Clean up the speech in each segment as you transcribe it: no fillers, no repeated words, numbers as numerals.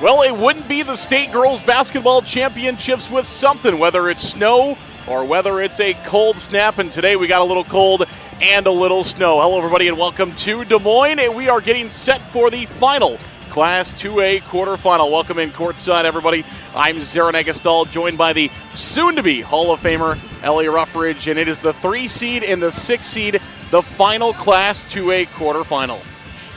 Well, it wouldn't be the state girls basketball championships with something, whether it's snow or whether it's a cold snap. And today we got a little cold and a little snow. Hello, everybody, and welcome to Des Moines. And we are getting set for the final Class 2A quarterfinal. Welcome in courtside, everybody. I'm Zarin Egestal, joined by the soon-to-be Hall of Famer, Ellie Ruffridge. And it is the 3 seed and the 6 seed, the final Class 2A quarterfinal.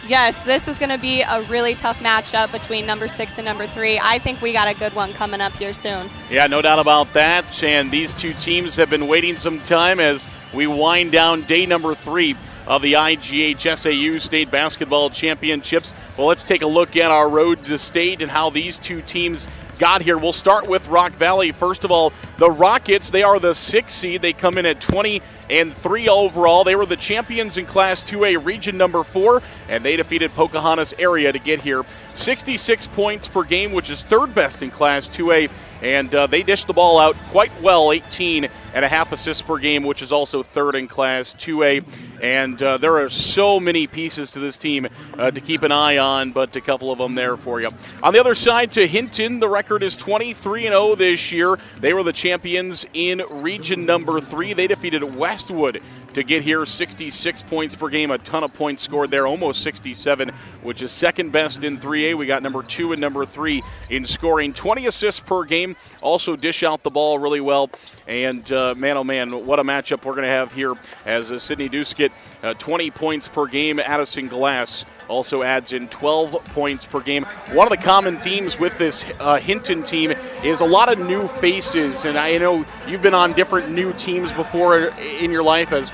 Yes, this is going to be a really tough matchup between number 6 and number 3. I think we got a good one coming up here soon. Yeah, no doubt about that. And these two teams have been waiting some time as we wind down day number 3 of the IGHSAU State Basketball Championships. Well, let's take a look at our road to state and how these two teams got here. We'll start with Rock Valley. First of all, the Rockets, they are the 6th seed. They come in at 20-3 overall. They were the champions in Class 2A Region number 4, and they defeated Pocahontas area to get here. 66 points per game, which is 3rd best in Class 2A, and they dished the ball out quite well, 18.5 assists per game, which is also 3rd in Class 2A. And there are so many pieces to this team to keep an eye on, but a couple of them there for you. On the other side to Hinton, the record is 23-0 this year. They were the champions in Region number 3. They defeated Westwood to get here, 66 points per game, a ton of points scored there, almost 67, which is 2nd best in 3A. We got number 2 and number 3 in scoring, 20 assists per game, also dish out the ball really well. And man, oh man, what a matchup we're going to have here as Sydney Duskett, 20 points per game. Addison Glass also adds in 12 points per game. One of the common themes with this Hinton team is a lot of new faces, and I know you've been on different new teams before in your life as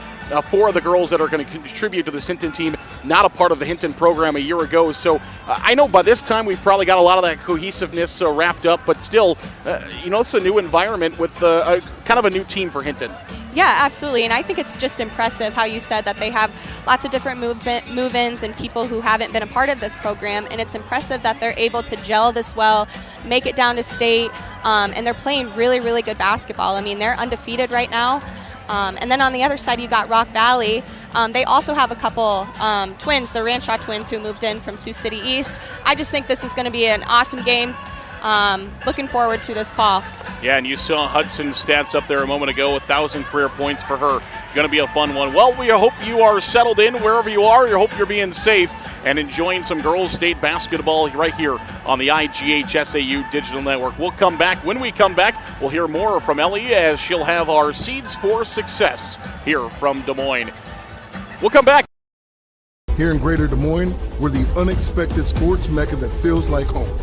4 of the girls that are going to contribute to this Hinton team, not a part of the Hinton program a year ago. So I know by this time we've probably got a lot of that cohesiveness wrapped up, but still, it's a new environment with kind of a new team for Hinton. Yeah, absolutely, and I think it's just impressive how you said that they have lots of different move-ins and people who haven't been a part of this program, and it's impressive that they're able to gel this well, make it down to state, and they're playing really, really good basketball. I mean, they're undefeated right now. And then on the other side, you got Rock Valley. They also have a couple twins, the Ranshaw twins, who moved in from Sioux City East. I just think this is going to be an awesome game. Looking forward to this call. Yeah, and you saw Hudson's stats up there a moment ago, 1,000 career points for her. Going to be a fun one. Well, we hope you are settled in wherever you are. We hope you're being safe and enjoying some girls' state basketball right here on the IGHSAU Digital Network. We'll come back. When we come back, we'll hear more from Ellie as she'll have our Seeds for Success here from Des Moines. We'll come back. Here in Greater Des Moines, we're the unexpected sports mecca that feels like home.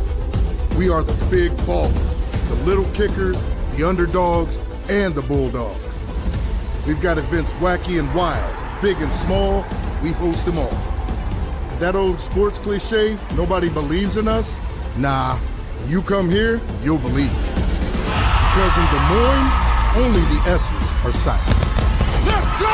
We are the big ballers, the little kickers, the underdogs, and the bulldogs. We've got events wacky and wild, big and small, we host them all. That old sports cliche, nobody believes in us? Nah, when you come here, you'll believe. Because in Des Moines, only the S's are silent. Let's go!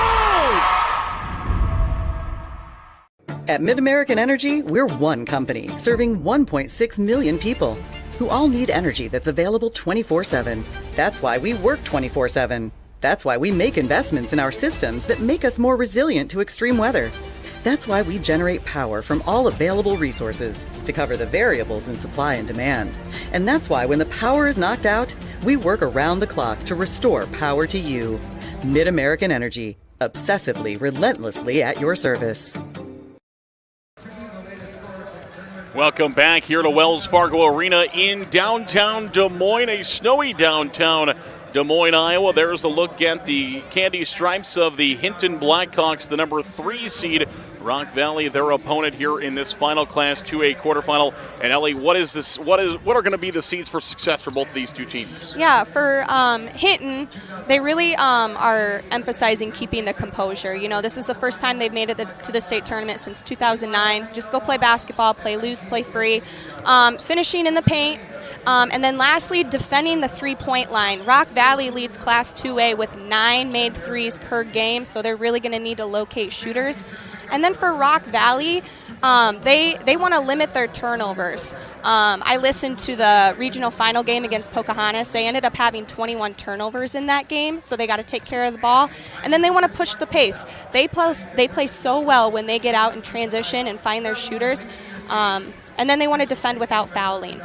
At MidAmerican Energy, we're one company serving 1.6 million people who all need energy that's available 24/7. That's why we work 24/7. That's why we make investments in our systems that make us more resilient to extreme weather. That's why we generate power from all available resources to cover the variables in supply and demand. And that's why when the power is knocked out, we work around the clock to restore power to you. MidAmerican Energy, obsessively, relentlessly at your service. Welcome back here to Wells Fargo Arena in downtown Des Moines, a snowy downtown Des Moines, Iowa. There's a look at the candy stripes of the Hinton Blackhawks, the number 3 seed. Rock Valley, their opponent here in this final Class 2A quarterfinal. And Ellie, what are going to be the seeds for success for both of these two teams? Yeah, for Hinton, they really are emphasizing keeping the composure. You know, this is the first time they've made it to the state tournament since 2009. Just go play basketball, play loose, play free. Finishing in the paint. And then lastly, defending the three-point line. Rock Valley leads Class 2A with 9 made threes per game, so they're really going to need to locate shooters. And then for Rock Valley, they want to limit their turnovers. I listened to the regional final game against Pocahontas. They ended up having 21 turnovers in that game, so they got to take care of the ball. And then they want to push the pace. They play so well when they get out in transition and find their shooters. And then they want to defend without fouling.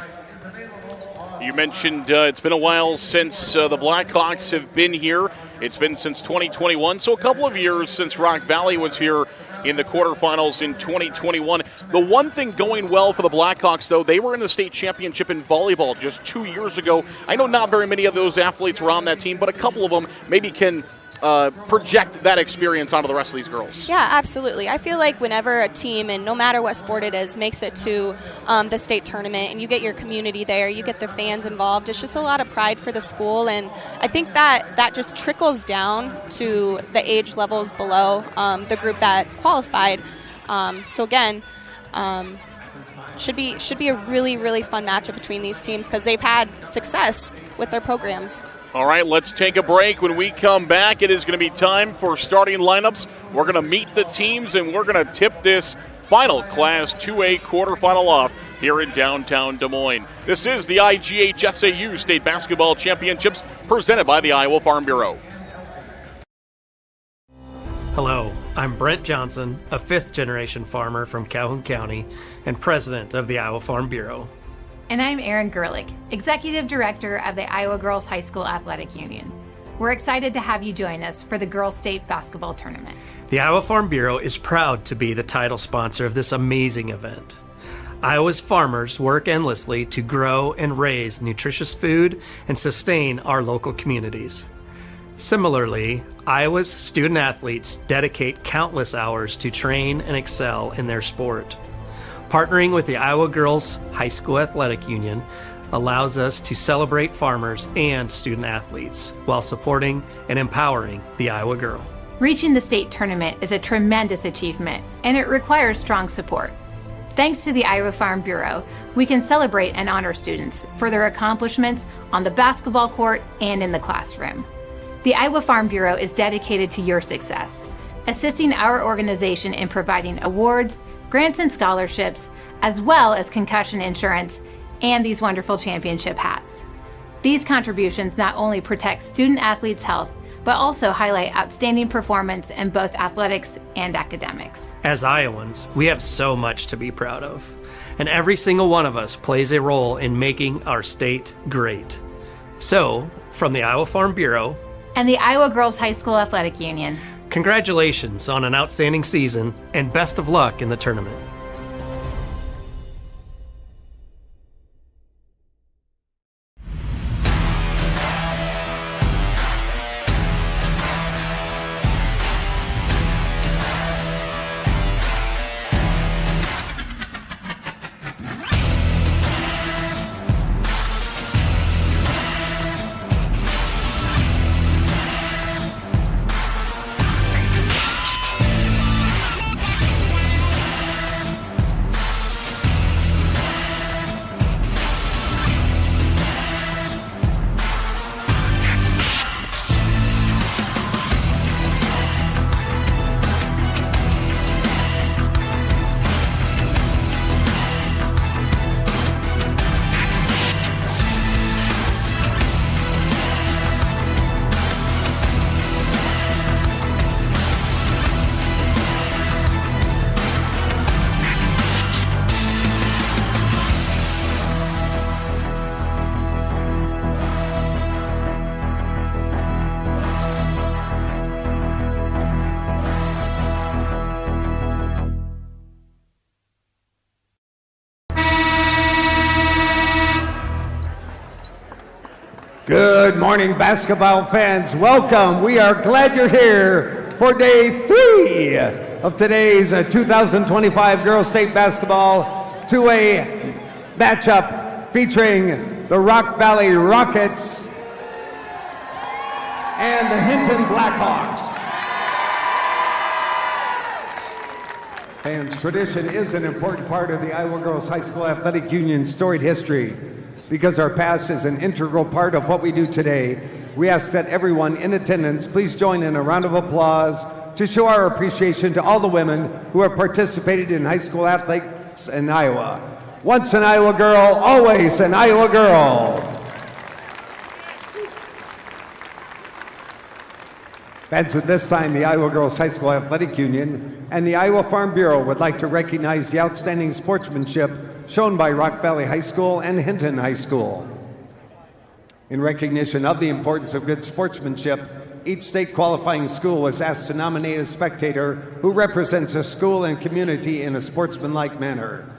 You mentioned it's been a while since the Blackhawks have been here. It's been since 2021, so a couple of years since Rock Valley was here in the quarterfinals in 2021. The one thing going well for the Blackhawks, though, they were in the state championship in volleyball just 2 years ago. I know not very many of those athletes were on that team, but a couple of them maybe can project that experience onto the rest of these girls. Yeah, absolutely. I feel like whenever a team, and no matter what sport it is, makes it to the state tournament and you get your community there, you get the fans involved, it's just a lot of pride for the school, and I think that just trickles down to the age levels below the group that qualified. So again, should be a really, really fun matchup between these teams because they've had success with their programs. All right, let's take a break. When we come back, it is going to be time for starting lineups. We're going to meet the teams, and we're going to tip this final Class 2A quarterfinal off here in downtown Des Moines. This is the IGHSAU State Basketball Championships presented by the Iowa Farm Bureau. Hello, I'm Brent Johnson, a fifth-generation farmer from Calhoun County and president of the Iowa Farm Bureau. And I'm Erin Gerlich, Executive Director of the Iowa Girls High School Athletic Union. We're excited to have you join us for the Girls State Basketball Tournament. The Iowa Farm Bureau is proud to be the title sponsor of this amazing event. Iowa's farmers work endlessly to grow and raise nutritious food and sustain our local communities. Similarly, Iowa's student athletes dedicate countless hours to train and excel in their sport. Partnering with the Iowa Girls High School Athletic Union allows us to celebrate farmers and student athletes while supporting and empowering the Iowa girl. Reaching the state tournament is a tremendous achievement, and it requires strong support. Thanks to the Iowa Farm Bureau, we can celebrate and honor students for their accomplishments on the basketball court and in the classroom. The Iowa Farm Bureau is dedicated to your success, assisting our organization in providing awards, grants and scholarships, as well as concussion insurance and these wonderful championship hats. These contributions not only protect student athletes' health, but also highlight outstanding performance in both athletics and academics. As Iowans, we have so much to be proud of, and every single one of us plays a role in making our state great. So, from the Iowa Farm Bureau and the Iowa Girls High School Athletic Union, congratulations on an outstanding season, and best of luck in the tournament. Good morning, basketball fans. Welcome. We are glad you're here for day 3 of today's 2025 Girls State Basketball 2A matchup featuring the Rock Valley Rockets and the Hinton Blackhawks. Fans, tradition is an important part of the Iowa Girls High School Athletic Union's storied history. Because our past is an integral part of what we do today, we ask that everyone in attendance please join in a round of applause to show our appreciation to all the women who have participated in high school athletics in Iowa. Once an Iowa girl, always an Iowa girl. Fans, at this time, the Iowa Girls High School Athletic Union and the Iowa Farm Bureau would like to recognize the outstanding sportsmanship shown by Rock Valley High School and Hinton High School. In recognition of the importance of good sportsmanship, each state qualifying school was asked to nominate a spectator who represents their school and community in a sportsmanlike manner.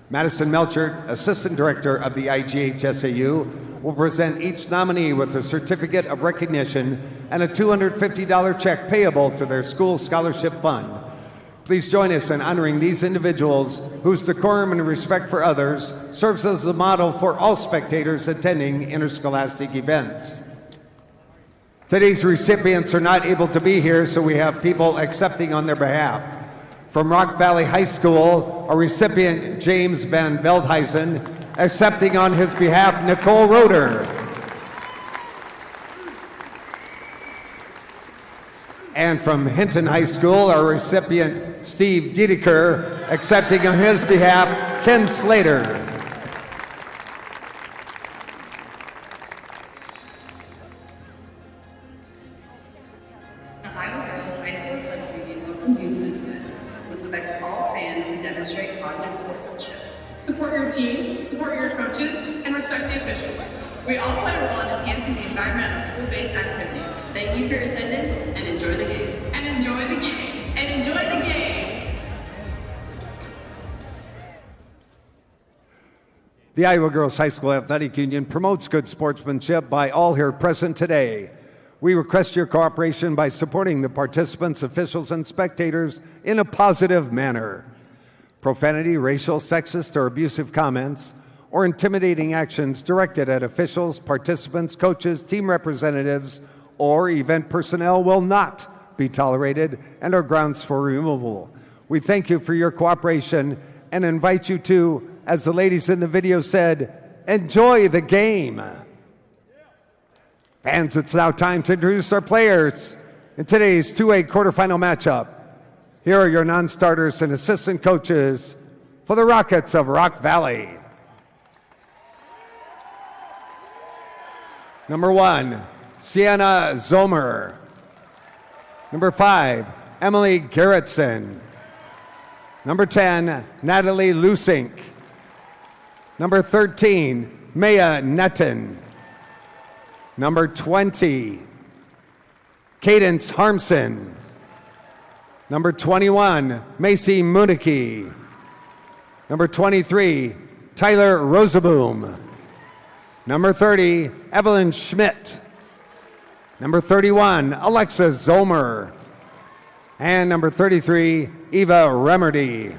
Madison Melchert, Assistant Director of the IGHSAU, will present each nominee with a certificate of recognition and a $250 check payable to their school scholarship fund. Please join us in honoring these individuals whose decorum and respect for others serves as a model for all spectators attending interscholastic events. Today's recipients are not able to be here, so we have people accepting on their behalf. From Rock Valley High School, our recipient, James Van Veldhuizen, accepting on his behalf, Nicole Roeder. And from Hinton High School, our recipient, Steve Diedeker, accepting on his behalf, Ken Slater. The Iowa Girls High School Athletic Union welcomes you to this event, which expects all fans to demonstrate positive sportsmanship. Support your team, support your coaches, and respect the officials. We all play a role in enhancing the environment of school-based activities. Thank you for your attendance and enjoy the game. And enjoy the game. And enjoy the game. The Iowa Girls High School Athletic Union promotes good sportsmanship by all here present today. We request your cooperation by supporting the participants, officials, and spectators in a positive manner. Profanity, racial, sexist, or abusive comments, or intimidating actions directed at officials, participants, coaches, team representatives, or event personnel will not be tolerated and are grounds for removal. We thank you for your cooperation and invite you to, as the ladies in the video said, enjoy the game. Fans, it's now time to introduce our players in today's 2A quarterfinal matchup. Here are your non-starters and assistant coaches for the Rockets of Rock Valley. Number 1, Sienna Zomer. Number 5, Emily Gerritsen. Number 10, Natalie Lusink. Number 13, Maya Netton. Number 20, Cadence Harmson. Number 21, Macy Municky. Number 23, Tyler Roseboom. Number 30, Evelyn Schmidt. Number 31, Alexa Zomer. And number 33, Eva Remerdy.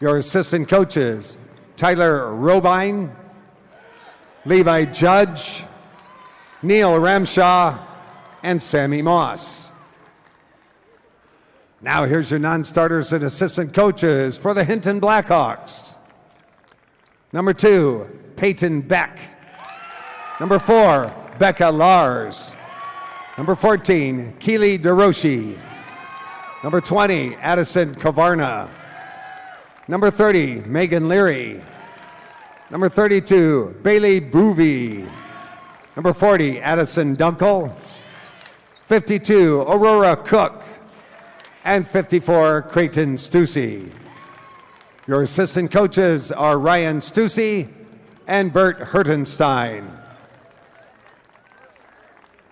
Your assistant coaches, Tyler Robine, Levi Judge, Neil Ramshaw, and Sammy Moss. Now here's your non-starters and assistant coaches for the Hinton Blackhawks. Number 2, Peyton Beck. Number 4, Becca Lars. Number 14, Keely DeRoshi. Number 20, Addison Kavarna. Number 30, Megan Leary. Number 32, Bailey Boovy. Number 40, Addison Dunkel. 52, Aurora Cook. And 54, Creighton Stussy. Your assistant coaches are Ryan Stussy and Bert Hertenstein.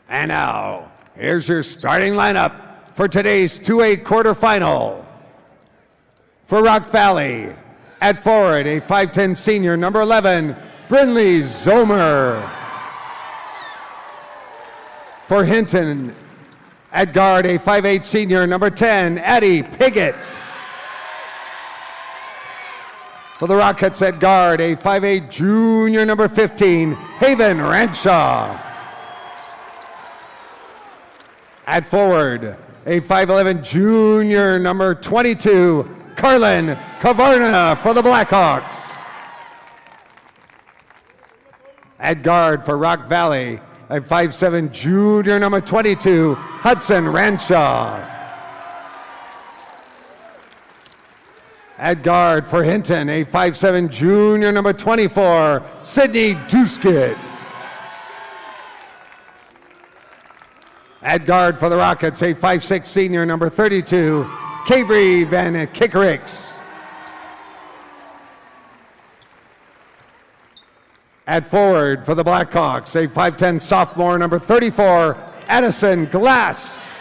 And now, here's your starting lineup for today's 2A quarterfinal. For Rock Valley, at forward, a 5'10 senior, number 11, Brinley Zomer. For Hinton, at guard, a 5'8 senior, number 10, Addie Piggott. For the Rockets at guard, a 5'8 junior, number 15, Haven Ranshaw. At forward, a 5'11 junior, number 22, Carlin Kavarna for the Blackhawks. At guard for Rock Valley, a 5'7 junior, number 22, Hudson Ranshaw. At guard for Hinton, a 5'7 junior, number 24, Sydney Duskett. At guard for the Rockets, a 5'6 senior, number 32, Kavery Van Kickericks. At forward for the Blackhawks, a 5'10 sophomore, number 34, Addison Glass.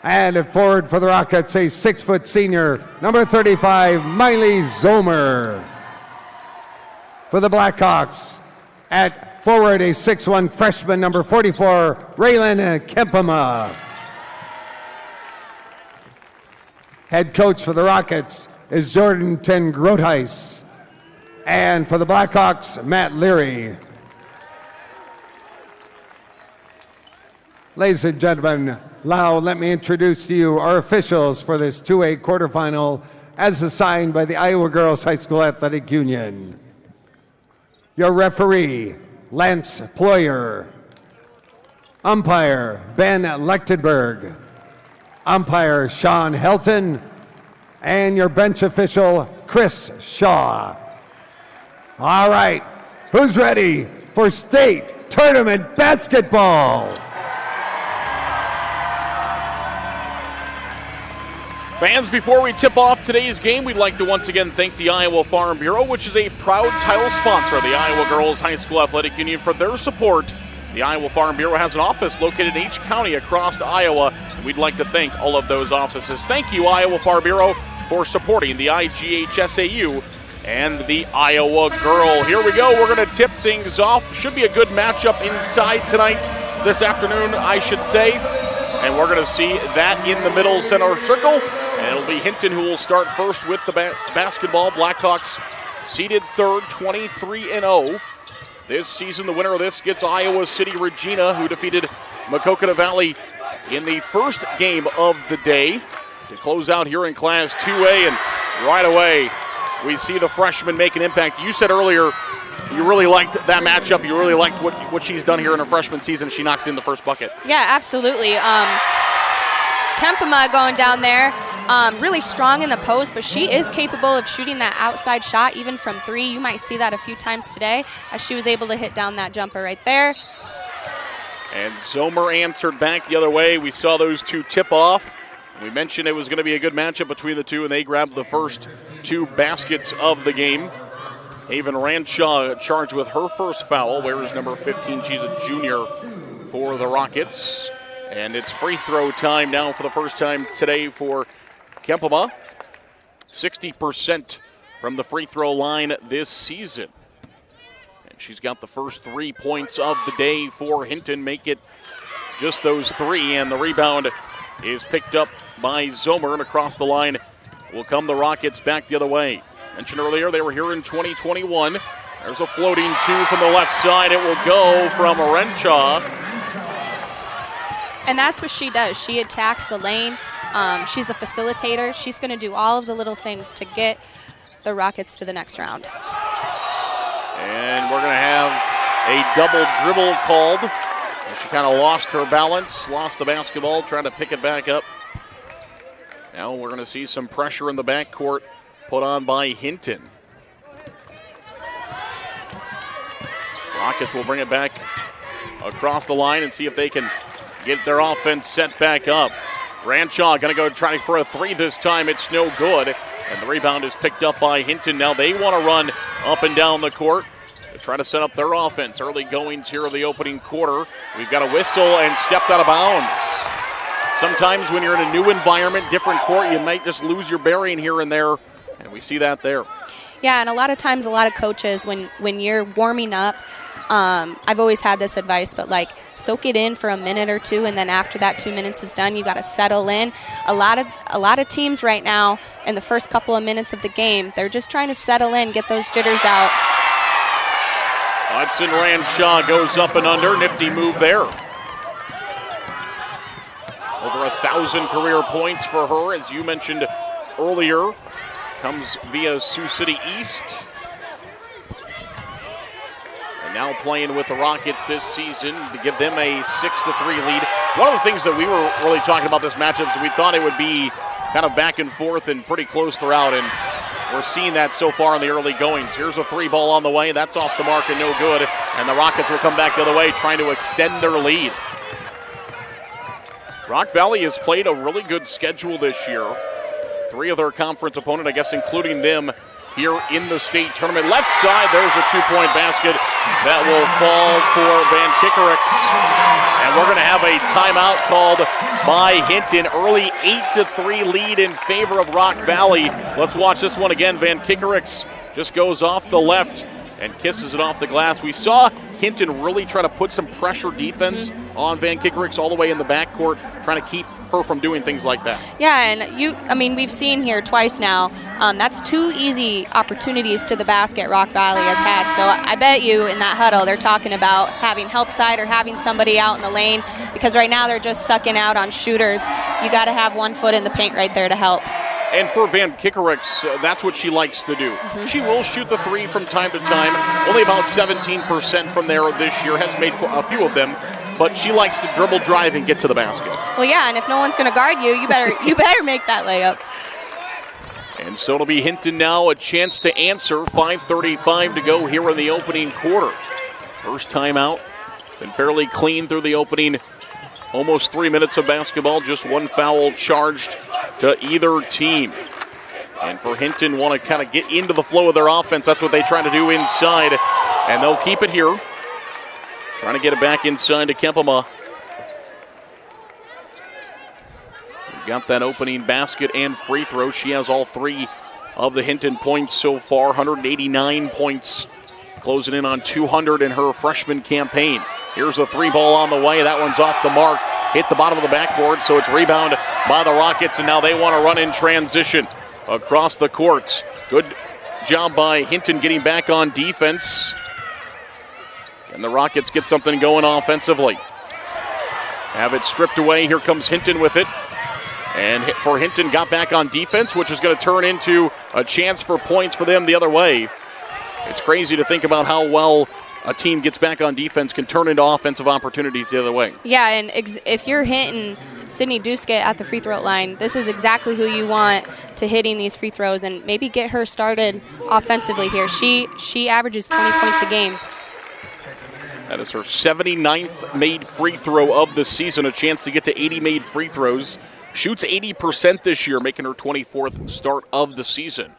And at forward for the Rockets, a 6-foot senior, number 35, Miley Zomer. For the Blackhawks, at forward, a 6'1 freshman, number 44, Raylan Kempema. Head coach for the Rockets is Jordan Ten Groothuis. And for the Blackhawks, Matt Leary. Ladies and gentlemen, now let me introduce to you our officials for this 2A quarterfinal as assigned by the Iowa Girls High School Athletic Union. Your referee, Lance Ployer. Umpire, Ben Lechtenberg. Umpire, Sean Helton. And your bench official, Chris Shaw. All right, who's ready for state tournament basketball? Fans, before we tip off today's game, we'd like to once again thank the Iowa Farm Bureau, which is a proud title sponsor of the Iowa Girls High School Athletic Union, for their support. The Iowa Farm Bureau has an office located in each county across Iowa, and we'd like to thank all of those offices. Thank you, Iowa Farm Bureau, for supporting the IGHSAU and the Iowa Girl. Here we go. We're going to tip things off. Should be a good matchup inside tonight, this afternoon, I should say. And we're going to see that in the middle center circle. And it'll be Hinton who will start first with the basketball. Blackhawks seeded third, 23-0. This season, the winner of this gets Iowa City Regina, who defeated Maquoketa Valley in the first game of the day to close out here in Class 2A. And right away, we see the freshman make an impact. You said earlier you really liked that matchup. You really liked what she's done here in her freshman season. She knocks in the first bucket. Yeah, absolutely. Kempema going down there, really strong in the post, but she is capable of shooting that outside shot even from three. You might see that a few times today as she was able to hit down that jumper right there. And Zomer answered back the other way. We saw those two tip off. We mentioned it was going to be a good matchup between the two, and they grabbed the first two baskets of the game. Haven Ranshaw charged with her first foul. Wears number 15. She's a junior for the Rockets. And it's free throw time now for the first time today for Kempema. 60% from the free throw line this season. And she's got the first 3 points of the day for Hinton. Make it just those three. And the rebound is picked up by Zomer, and across the line will come the Rockets back the other way. Mentioned earlier, they were here in 2021. There's a floating two from the left side. It will go from Renshaw. And that's what she does. She attacks the lane. She's a facilitator. She's going to do all of the little things to get the Rockets to the next round. And we're going to have a double dribble called. She kind of lost her balance, lost the basketball, trying to pick it back up. Now we're going to see some pressure in the backcourt put on by Hinton. Rockets will bring it back across the line and see if they can get their offense set back up. Ranshaw going to go try for a three this time. It's no good. And the rebound is picked up by Hinton. Now they want to run up and down the court to try to set up their offense. Early goings here of the opening quarter. We've got a whistle and stepped out of bounds. Sometimes when you're in a new environment, different court, you might just lose your bearing here and there. And we see that there. Yeah, and a lot of times, a lot of coaches, when you're warming up, I've always had this advice, but soak it in for a minute or two, and then after that 2 minutes is done, you got to settle in. A lot of teams right now, in the first couple of minutes of the game, they're just trying to settle in, get those jitters out. Hudson Ranshaw goes up and under. Nifty move there. Over 1,000 career points for her, as you mentioned earlier. Comes via Sioux City East. And now playing with the Rockets this season to give them a 6-3 lead. One of the things that we were really talking about this matchup is we thought it would be kind of back and forth and pretty close throughout, and we're seeing that so far in the early goings. Here's a three ball on the way. That's off the mark and no good. And the Rockets will come back the other way trying to extend their lead. Rock Valley has played a really good schedule this year. Three of their conference opponent, I guess including them, here in the state tournament. Left side, there's a two-point basket that will fall for Van Kickerix. And we're going to have a timeout called by Hinton. Early 8-3 lead in favor of Rock Valley. Let's watch this one again. Van Kickerix just goes off the left and kisses it off the glass. We saw Hinton really try to put some pressure defense on Van Kickerix all the way in the backcourt, trying to keep her from doing things like that. Yeah, and we've seen here twice now, that's two easy opportunities to the basket Rock Valley has had. So I bet you in that huddle they're talking about having help side or having somebody out in the lane, because right now they're just sucking out on shooters. You got to have 1 foot in the paint right there to help. And for Van Kickerix, that's what she likes to do. She will shoot the three from time to time. Only about 17% from there this year. Has made a few of them, but she likes to dribble, drive, and get to the basket. Well, yeah, and if no one's going to guard you, you better make that layup. And so it'll be Hinton now, a chance to answer. 5:35 to go here in the opening quarter. First timeout. Been fairly clean through the opening almost 3 minutes of basketball. Just one foul charged to either team. And for Hinton, want to kind of get into the flow of their offense. That's what they try to do inside. And they'll keep it here. Trying to get it back inside to Kempema. Got that opening basket and free throw. She has all three of the Hinton points so far. 189 points. Closing in on 200 in her freshman campaign. Here's a three ball on the way. That one's off the mark. Hit the bottom of the backboard, so it's rebound by the Rockets, and now they want to run in transition across the courts. Good job by Hinton getting back on defense. And the Rockets get something going offensively. Have it stripped away. Here comes Hinton with it. And for Hinton, got back on defense, which is going to turn into a chance for points for them the other way. It's crazy to think about how well a team gets back on defense can turn into offensive opportunities the other way. Yeah, and if you're hitting Sydney Duskett at the free throw line, this is exactly who you want to hitting these free throws, and maybe get her started offensively here. She averages 20 points a game. That is her 79th made free throw of the season, a chance to get to 80 made free throws. Shoots 80% this year, making her 24th start of the season.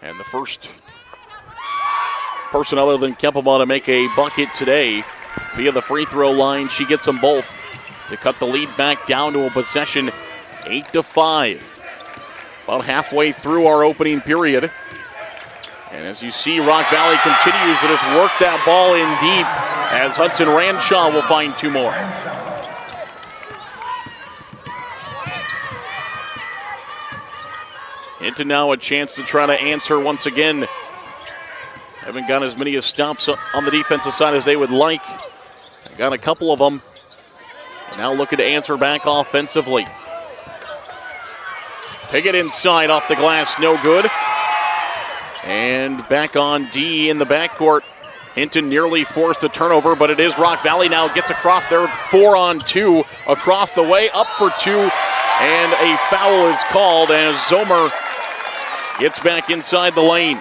And the first person other than Kempema to make a bucket today via the free throw line. She gets them both to cut the lead back down to a possession, 8-5. About halfway through our opening period. And as you see, Rock Valley continues to just work that ball in deep as Hudson Ranshaw will find two more. Hinton now a chance to try to answer once again. Haven't got as many stops on the defensive side as they would like. Got a couple of them. Now looking to answer back offensively. Pick it inside off the glass, no good. And back on D in the backcourt. Hinton nearly forced a turnover, but it is Rock Valley now. Gets across there, 4-on-2. Across the way, up for two. And a foul is called as Zomer gets back inside the lane.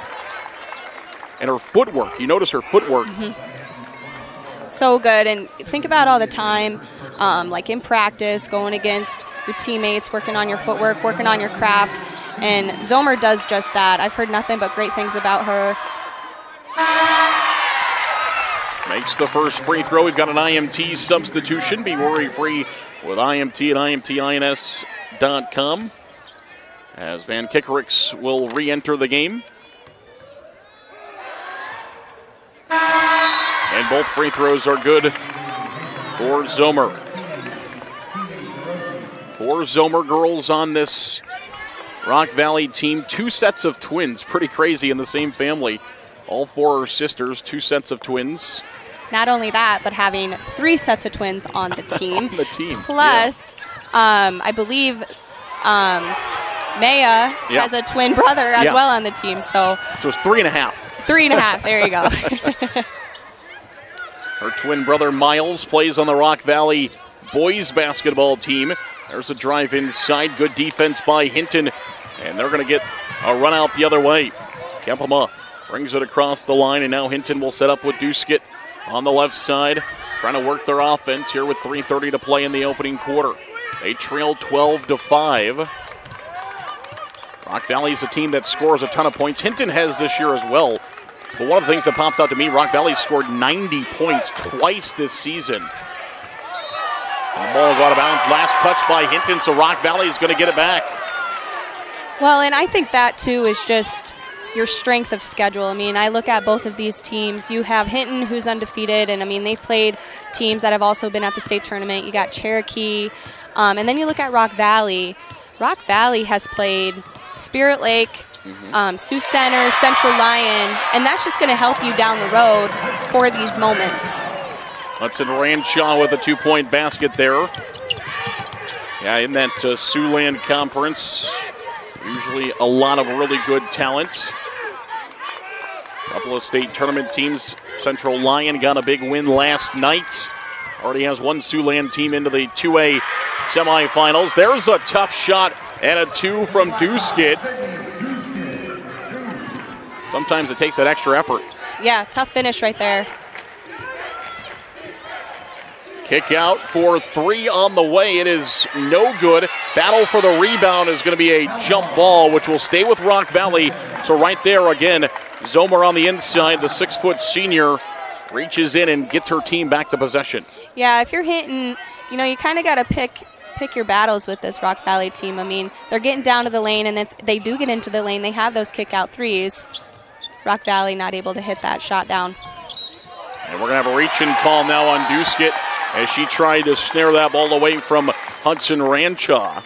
And her footwork, you notice her footwork. So good. And think about all the time, like in practice, going against your teammates, working on your footwork, working on your craft. And Zomer does just that. I've heard nothing but great things about her. Makes the first free throw. We've got an IMT substitution. Be worry-free with IMT at IMTINS.com. As Van Kickerix will re-enter the game. And both free throws are good for Zomer. 4 Zomer girls on this Rock Valley team. 2 sets of twins. Pretty crazy in the same family. All 4 are sisters, 2 sets of twins. Not only that, but having 3 sets of twins on the team. On the team. Plus, yeah. I believe Maya has a twin brother as well on the team. So it's 3.5. 3.5, there you go. Her twin brother Miles plays on the Rock Valley boys basketball team. There's a drive inside. Good defense by Hinton. And they're going to get a run out the other way. Kempema brings it across the line, and now Hinton will set up with Duskett on the left side. Trying to work their offense here with 3:30 to play in the opening quarter. They trail 12-5. Rock Valley is a team that scores a ton of points. Hinton has this year as well. But one of the things that pops out to me, Rock Valley scored 90 points twice this season. And the ball got out of bounds. Last touch by Hinton, so Rock Valley is going to get it back. Well, and I think that, too, is just your strength of schedule. I mean, I look at both of these teams. You have Hinton, who's undefeated, and, I mean, they've played teams that have also been at the state tournament. You got Cherokee, and then you look at Rock Valley. Rock Valley has played Spirit Lake, Sioux Center, Central Lyon, and that's just going to help you down the road for these moments. Hudson Ranchaw with a 2-point basket there. Yeah, in that Siouxland Conference, usually a lot of really good talent. A couple of state tournament teams. Central Lyon got a big win last night. Already has one Siouxland team into the 2A semifinals. There's a tough shot and a 2 from Duskett. Sometimes it takes that extra effort. Yeah, tough finish right there. Kick out for 3 on the way. It is no good. Battle for the rebound is going to be a jump ball, which will stay with Rock Valley. So right there again, Zomer on the inside, the 6-foot senior, reaches in and gets her team back to possession. Yeah, if you're hitting, you know, you kind of got to pick your battles with this Rock Valley team. I mean, they're getting down to the lane, and if they do get into the lane, they have those kick-out threes. Rock Valley not able to hit that shot down. And we're going to have a reach-in call now on Duskett as she tried to snare that ball away from Hudson Ranchaw.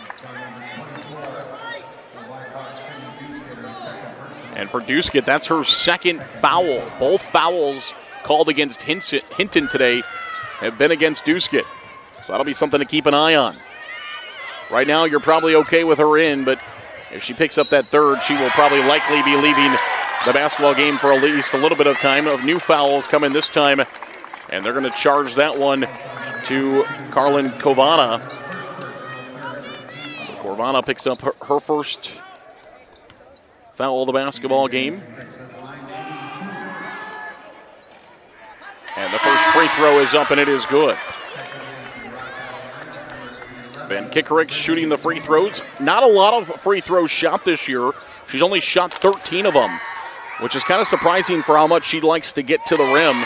And for Duskett, that's her second foul. Both fouls called against Hinton today have been against Duskett. So that'll be something to keep an eye on. Right now, you're probably okay with her in, but if she picks up that third, she will probably likely be leaving the basketball game for at least a little bit of time. Of new fouls coming this time, and they're going to charge that one to Carlin Kovana. So Kovana picks up her first foul of the basketball game. And the first free throw is up, and it is good. Van Kickerick shooting the free throws. Not a lot of free throws shot this year. She's only shot 13 of them, which is kind of surprising for how much she likes to get to the rim.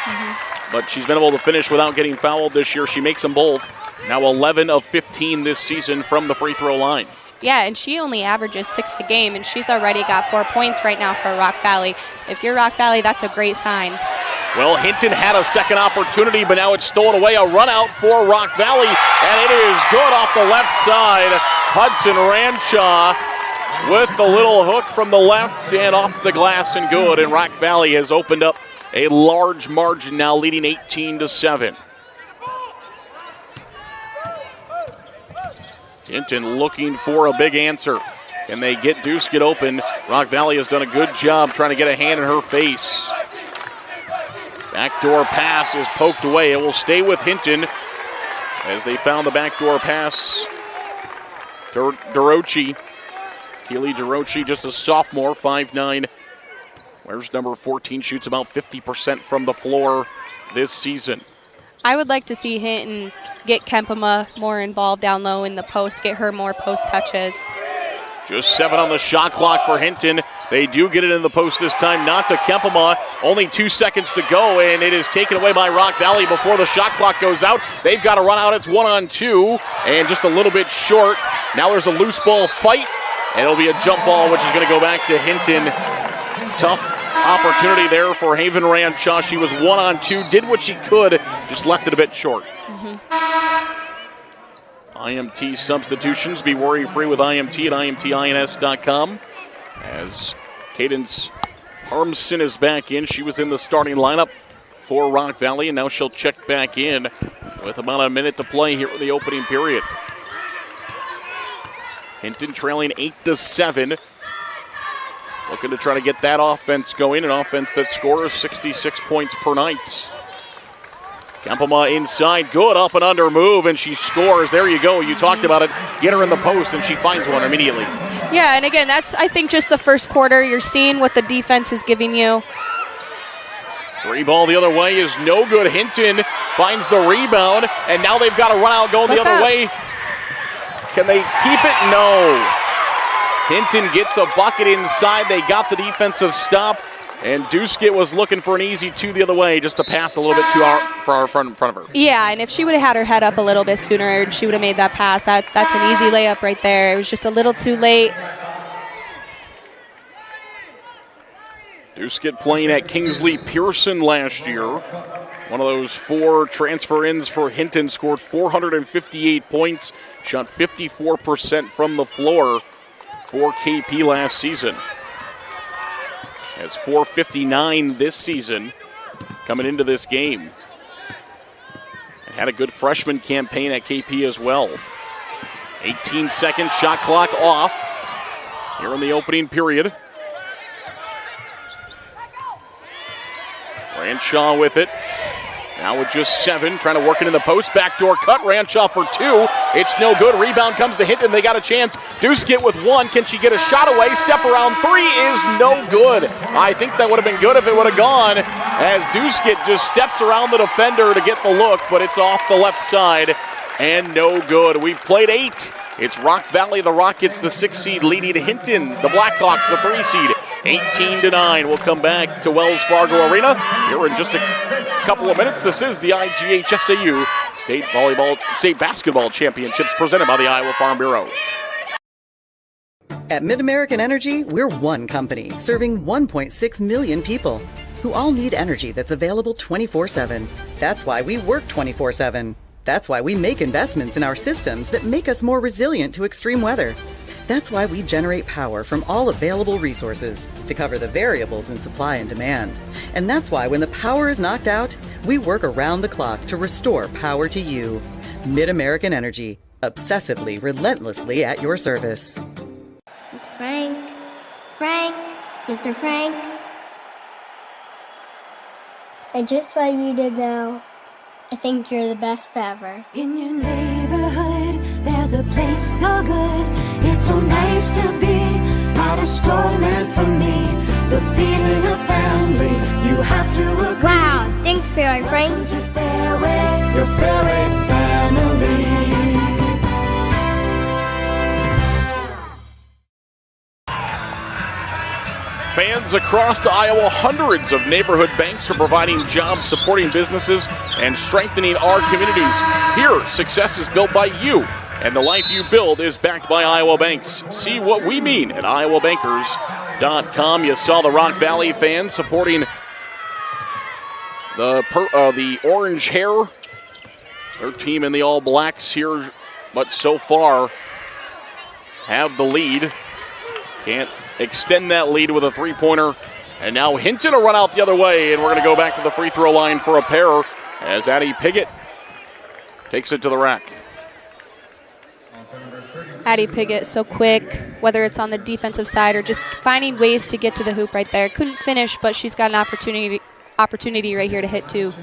But she's been able to finish without getting fouled this year. She makes them both. Now 11 of 15 this season from the free throw line. Yeah, and she only averages 6 a game, and she's already got 4 points right now for Rock Valley. If you're Rock Valley, that's a great sign. Well, Hinton had a second opportunity, but now it's stolen away. A run out for Rock Valley, and it is good off the left side. Hudson Ranchaw with the little hook from the left and off the glass and good. And Rock Valley has opened up a large margin now, leading 18-7. Hinton looking for a big answer. Can they get Duskett open? Rock Valley has done a good job trying to get a hand in her face. Backdoor pass is poked away. It will stay with Hinton as they found the backdoor pass. Durochi. Keely Durochi, just a sophomore, 5'9". Wears number 14, shoots about 50% from the floor this season. I would like to see Hinton get Kempema more involved down low in the post, get her more post touches. Just 7 on the shot clock for Hinton. They do get it in the post this time, not to Kempema. Only 2 seconds to go, and it is taken away by Rock Valley before the shot clock goes out. They've got to run out. It's 1-on-2, and just a little bit short. Now there's a loose ball fight, and it'll be a jump ball, which is going to go back to Hinton. Tough opportunity there for Haven Ranchaw. She was 1-on-2, did what she could, just left it a bit short. IMT substitutions. Be worry-free with IMT at IMTINS.com. As Cadence Harmson is back in. She was in the starting lineup for Rock Valley, and now she'll check back in with about a minute to play here in the opening period. Hinton trailing 8-7. Looking to try to get that offense going, an offense that scores 66 points per night. Kempema inside, good up and under move, and she scores. There you go. You talked about it. Get her in the post, and she finds one immediately. Yeah, and again, that's, I think, just the first quarter. You're seeing what the defense is giving you. Three ball the other way is no good. Hinton finds the rebound, and now they've got to run out going the other way. Can they keep it? No. Hinton gets a bucket inside. They got the defensive stop. And Duskett was looking for an easy two the other way, just to pass a little bit too far in front of her. Yeah, and if she would have had her head up a little bit sooner, she would have made that pass. That's an easy layup right there. It was just a little too late. Duskett playing at Kingsley Pearson last year. One of those 4 transfer-ins for Hinton, scored 458 points, shot 54% from the floor for KP last season. It's 459 this season coming into this game. And had a good freshman campaign at KP as well. 18 seconds, shot clock off here in the opening period. Ranshaw with it. Now with just 7, trying to work it in the post. Backdoor cut, Ranshaw for 2. It's no good. Rebound comes to Hinton. They got a chance. Duskett with 1. Can she get a shot away? Step around 3 is no good. I think that would have been good if it would have gone, as Duskett just steps around the defender to get the look, but it's off the left side and no good. We've played 8. It's Rock Valley, the Rockets, the 6 seed, leading Hinton, the Blackhawks, the 3 seed. 18-9. We'll come back to Wells Fargo Arena here in just a couple of minutes. This is the IGHSAU State Basketball Championships presented by the Iowa Farm Bureau. At Mid-American Energy, we're one company serving 1.6 million people who all need energy that's available 24/7. That's why we work 24/7. That's why we make investments in our systems that make us more resilient to extreme weather. That's why we generate power from all available resources to cover the variables in supply and demand. And that's why when the power is knocked out, we work around the clock to restore power to you. Mid-American Energy, obsessively, relentlessly at your service. It's Frank. Frank. Mr. Frank. I just want you to know, I think you're the best ever. In your neighborhood, there's a place so good. It's so nice to be at a store meant for me. The feeling of family, you have to agree. Wow, thanks, Fairway Frank. Welcome to Fairway, your Fairway family. Fans across Iowa, hundreds of neighborhood banks are providing jobs, supporting businesses, and strengthening our communities. Here, success is built by you, and the life you build is backed by Iowa Banks. See what we mean at iowabankers.com. You saw the Rock Valley fans supporting the orange hair. Their team in the All Blacks here, but so far have the lead. Can't extend that lead with a three-pointer. And now Hinton will run out the other way, and we're going to go back to the free throw line for a pair as Addie Piggott takes it to the rack. Addie Piggott so quick, whether it's on the defensive side or just finding ways to get to the hoop right there. Couldn't finish, but she's got an opportunity right here to hit two.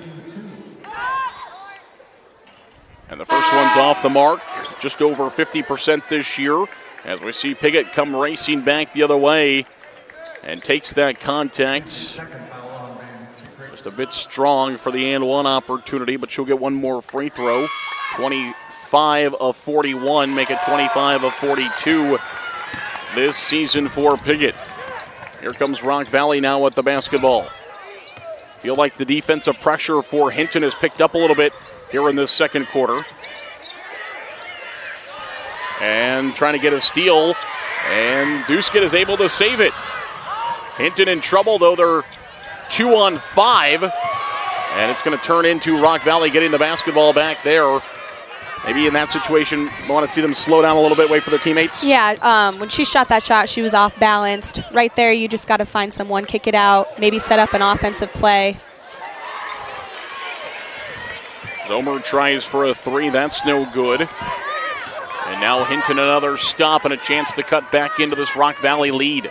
And the first one's off the mark, just over 50% this year, as we see Piggott come racing back the other way and takes that contact. Just a bit strong for the and one opportunity, but she'll get one more free throw. 25 of 41, make it 25 of 42 this season for Piggott. Here comes Rock Valley now with the basketball. Feel like the defensive pressure for Hinton has picked up a little bit here in this second quarter. And trying to get a steal, and Duskett is able to save it. Hinton in trouble, though. They're 2 on 5, and it's going to turn into Rock Valley getting the basketball back there. Maybe in that situation, I want to see them slow down a little bit, wait for their teammates. Yeah, when she shot that shot, she was off balanced. Right there, you just got to find someone, kick it out, maybe set up an offensive play. Zomer tries for a three. That's no good. And now Hinton another stop and a chance to cut back into this Rock Valley lead.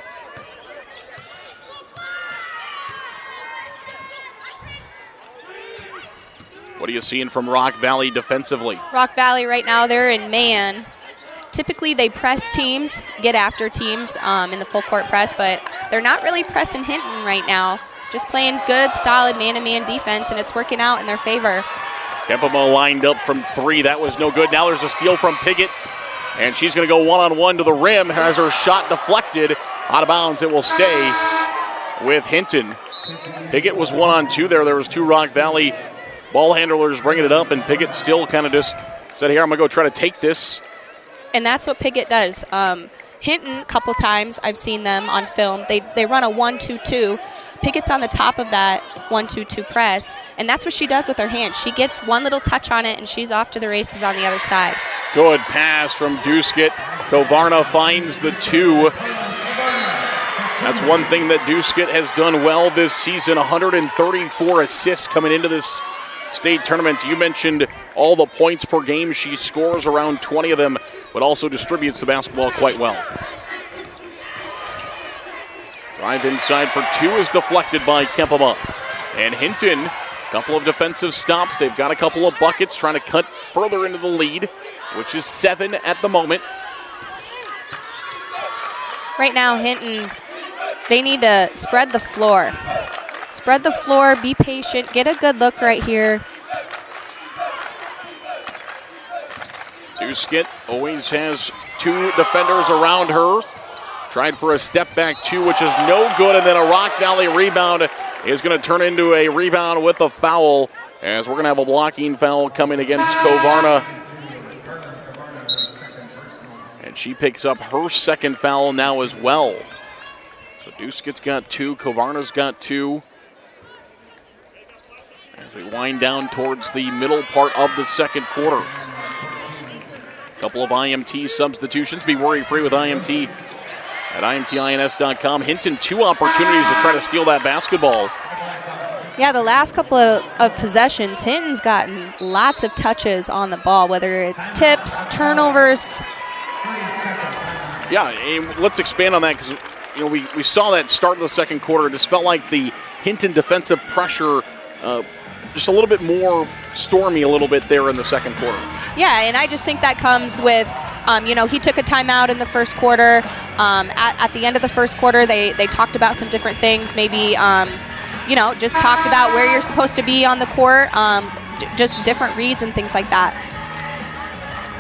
What are you seeing from Rock Valley defensively? Rock Valley right now, they're in man. Typically they press teams, get after teams in the full court press, but they're not really pressing Hinton right now. Just playing good, solid man-to-man defense, and it's working out in their favor. Kempema lined up from 3. That was no good. Now there's a steal from Piggott. And she's going to go one-on-one to the rim, has her shot deflected. Out of bounds, it will stay with Hinton. Piggott was 1-on-2 there. There was 2 Rock Valley ball handlers bringing it up, and Piggott still kind of just said, here, I'm going to go try to take this. And that's what Piggott does. Hinton, a couple times, I've seen them on film. They run a 1-2-2. Piggott's on the top of that 1-2-2 press, and that's what she does with her hand. She gets one little touch on it, and she's off to the races on the other side. Good pass from Duskett. Kovarna finds the 2. That's one thing that Duskett has done well this season. 134 assists coming into this state tournament. You mentioned all the points per game. She scores around 20 of them, but also distributes the basketball quite well. Drive inside for 2 is deflected by Kempema. And Hinton, a couple of defensive stops. They've got a couple of buckets trying to cut further into the lead, which is 7 at the moment. Right now, Hinton, they need to spread the floor. Spread the floor, be patient, get a good look right here. Duskett always has 2 defenders around her. Tried for a step back 2, which is no good, and then a Rock Valley rebound is going to turn into a rebound with a foul, as we're going to have a blocking foul coming against Kovarna. And she picks up her second foul now as well. So Duskett's got 2, Kovarna's got 2. As we wind down towards the middle part of the second quarter. A couple of IMT substitutions. Be worry-free with IMT at IMTINS.com. Hinton, 2 opportunities to try to steal that basketball. Yeah, the last couple of possessions, Hinton's gotten lots of touches on the ball, whether it's tips, turnovers. Yeah, and let's expand on that, because we saw that start of the second quarter. It just felt like the Hinton defensive pressure just a little bit more stormy a little bit there in the second quarter. Yeah, and I just think that comes with, he took a timeout in the first quarter. At the end of the first quarter, they talked about some different things, maybe, just talked about where you're supposed to be on the court, just different reads and things like that.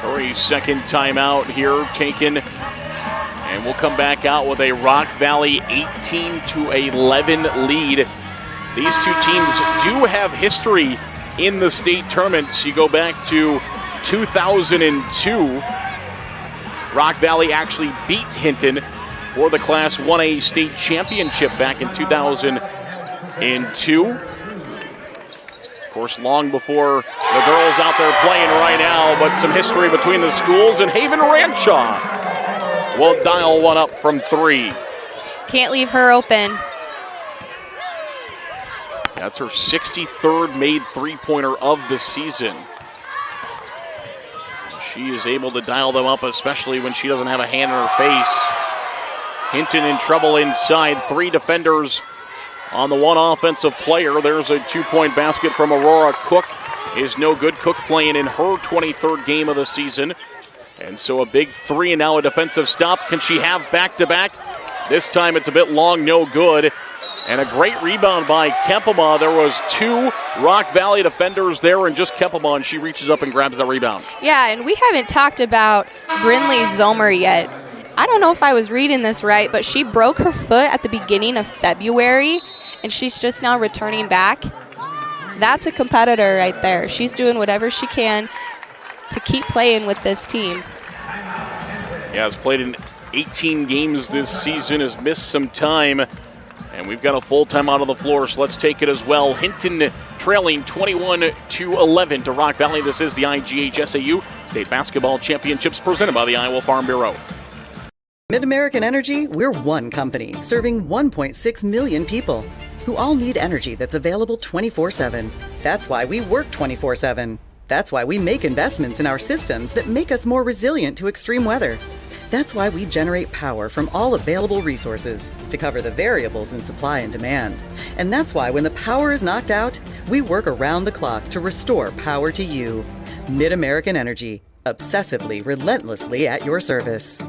3-second timeout here taken, and we'll come back out with a Rock Valley 18-11 lead. These 2 teams do have history in the state tournaments. You go back to 2002. Rock Valley actually beat Hinton for the Class 1A state championship back in 2002. Of course, long before the girls out there playing right now, but some history between the schools, and Haven Ranchaw will dial one up from 3. Can't leave her open. That's her 63rd made three-pointer of the season. She is able to dial them up, especially when she doesn't have a hand in her face. Hinton in trouble inside. 3 defenders on the 1 offensive player. There's a 2-point basket from Aurora. Cook is no good. Cook playing in her 23rd game of the season. And so a big 3 and now a defensive stop. Can she have back-to-back? This time it's a bit long, no good. And a great rebound by Kempema. There was 2 Rock Valley defenders there, and just Kempema, and she reaches up and grabs that rebound. Yeah, and we haven't talked about Brinley Zomer yet. I don't know if I was reading this right, but she broke her foot at the beginning of February, and she's just now returning back. That's a competitor right there. She's doing whatever she can to keep playing with this team. Yeah, has played in 18 games this season, has missed some time. And we've got a full time out on the floor, so let's take it as well. Hinton trailing 21-11 to Rock Valley. This is the IGHSAU State Basketball Championships presented by the Iowa Farm Bureau. Mid-American Energy, we're one company serving 1.6 million people who all need energy that's available 24/7. That's why we work 24/7. That's why we make investments in our systems that make us more resilient to extreme weather. That's why we generate power from all available resources to cover the variables in supply and demand. And that's why when the power is knocked out, we work around the clock to restore power to you. Mid-American Energy, obsessively, relentlessly at your service.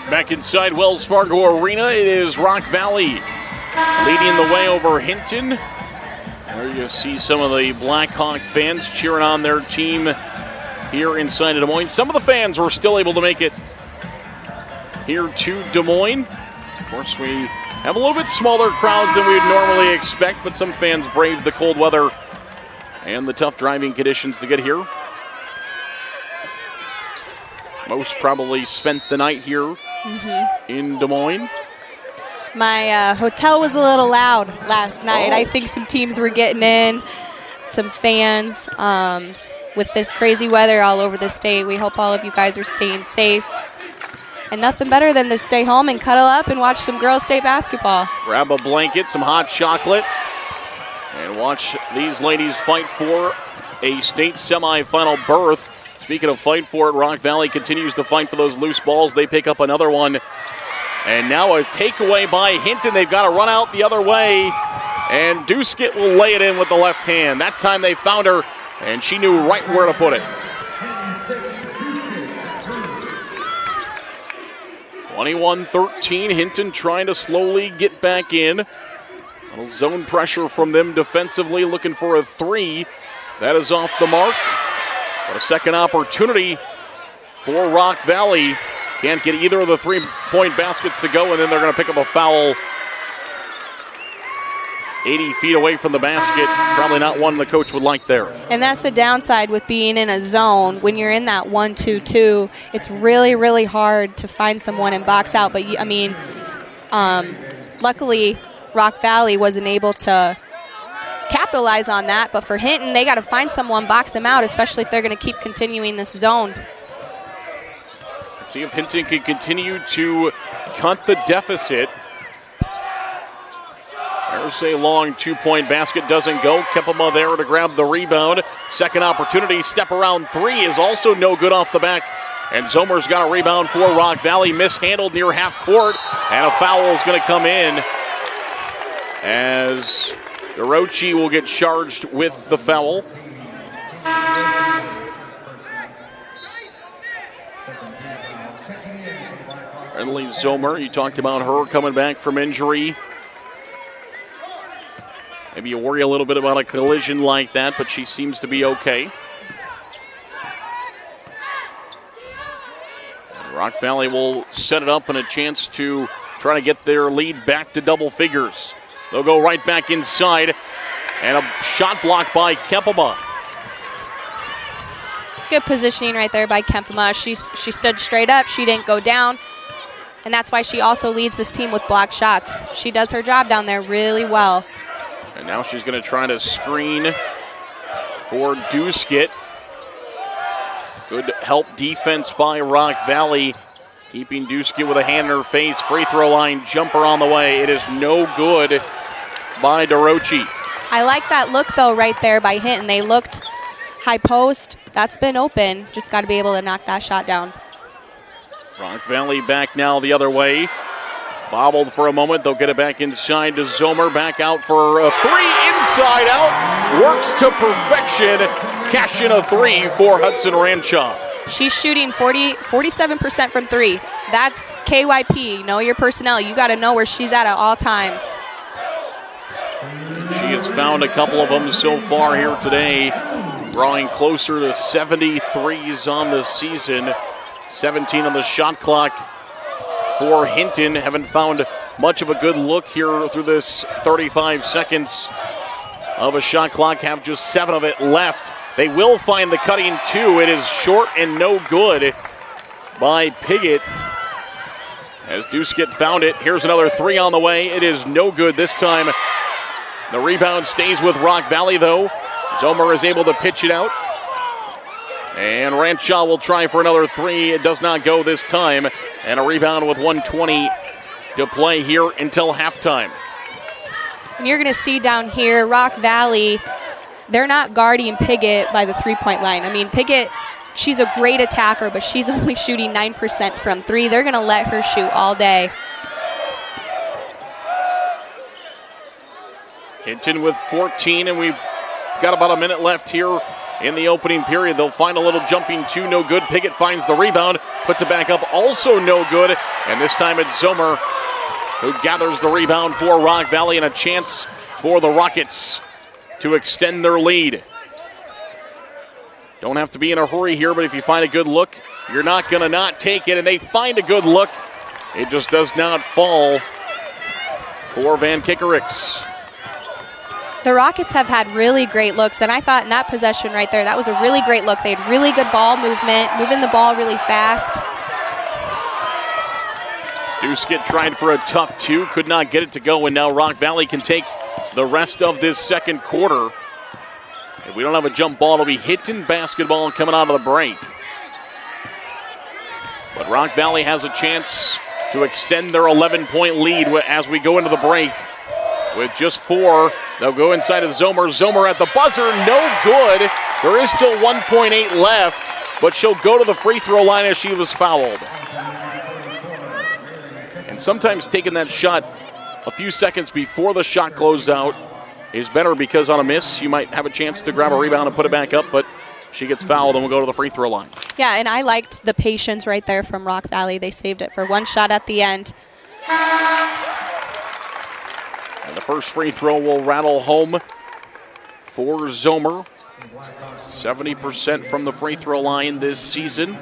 Back inside Wells Fargo Arena, it is Rock Valley leading the way over Hinton. There you see some of the Blackhawk fans cheering on their team here inside of Des Moines. Some of the fans were still able to make it here to Des Moines. Of course, we have a little bit smaller crowds than we would normally expect, but some fans braved the cold weather and the tough driving conditions to get here. Most probably spent the night here in Des Moines. My hotel was a little loud last night. I think some teams were getting in, some fans. With this crazy weather all over the state, we hope all of you guys are staying safe. And nothing better than to stay home and cuddle up and watch some girls' state basketball. Grab a blanket, some hot chocolate, and watch these ladies fight for a state semifinal berth. Speaking of fight for it, Rock Valley continues to fight for those loose balls. They pick up another one. And now a takeaway by Hinton. They've got to run out the other way. And Duskett will lay it in with the left hand. That time they found her, and she knew right where to put it. 21-13, Hinton trying to slowly get back in. A little zone pressure from them defensively, looking for a three. That is off the mark. But a second opportunity for Rock Valley. Can't get either of the three-point baskets to go, and then they're going to pick up a foul 80 feet away from the basket. Probably not one the coach would like there. And that's the downside with being in a zone. When you're in that 1-2-2, it's really, really hard to find someone and box out. But, luckily, Rock Valley wasn't able to capitalize on that. But for Hinton, they got to find someone, box them out, especially if they're going to keep continuing this zone. See if Hinton can continue to cut the deficit. There's a long two-point basket, doesn't go. Kepema there to grab the rebound. Second opportunity, step around three is also no good off the back. And Zomer's got a rebound for Rock Valley, mishandled near half court. And a foul is going to come in as Hirochi will get charged with the foul. Emily Zomer, you talked about her coming back from injury. Maybe you worry a little bit about a collision like that, but she seems to be okay. Rock Valley will set it up and a chance to try to get their lead back to double figures. They'll go right back inside, and a shot blocked by Kempema. Good positioning right there by Kempema. She stood straight up. She didn't go down. And that's why she also leads this team with blocked shots. She does her job down there really well. And now she's going to try to screen for Duskett. Good help defense by Rock Valley. Keeping Duskett with a hand in her face. Free throw line jumper on the way. It is no good by Hirochi. I like that look, though, right there by Hinton. They looked high post. That's been open. Just got to be able to knock that shot down. Rock Valley back now the other way. Bobbled for a moment. They'll get it back inside to Zomer. Back out for a three. Inside out. Works to perfection. Cash in a three for Hudson Ranchaw. She's shooting 47% from three. That's KYP. Know your personnel. You got to know where she's at all times. She has found a couple of them so far here today. Drawing closer to 73s on the season. 17 on the shot clock for Hinton. Haven't found much of a good look here through this 35 seconds of a shot clock. Have just 7 of it left. They will find the cutting two. It is short and no good by Piggott. As Duskett found it. Here's another three on the way. It is no good this time. The rebound stays with Rock Valley though. Zomer is able to pitch it out. And Ranchaw will try for another three. It does not go this time. And a rebound with 1:20 to play here until halftime. And you're going to see down here, Rock Valley, they're not guarding Piggott by the three-point line. I mean, Piggott, she's a great attacker, but she's only shooting 9% from three. They're going to let her shoot all day. Hinton with 14, and we've got about a minute left here in the opening period. They'll find a little jumping two, no good. Piggott finds the rebound, puts it back up, also no good. And this time it's Zomer who gathers the rebound for Rock Valley, and a chance for the Rockets to extend their lead. Don't have to be in a hurry here, but if you find a good look, you're not going to not take it, and they find a good look. It just does not fall for Van Kickericks. The Rockets have had really great looks, and I thought in that possession right there, that was a really great look. They had really good ball movement, moving the ball really fast. Duskett tried for a tough two, could not get it to go, and now Rock Valley can take the rest of this second quarter. If we don't have a jump ball, it'll be Hinton basketball coming out of the break. But Rock Valley has a chance to extend their 11-point lead as we go into the break. With just 4, they'll go inside of Zomer. Zomer at the buzzer, no good. There is still 1.8 left, but she'll go to the free throw line as she was fouled. And sometimes taking that shot a few seconds before the shot closed out is better, because on a miss, you might have a chance to grab a rebound and put it back up, but she gets fouled and will go to the free throw line. Yeah, and I liked the patience right there from Rock Valley. They saved it for one shot at the end. And the first free throw will rattle home for Zomer. 70% from the free throw line this season.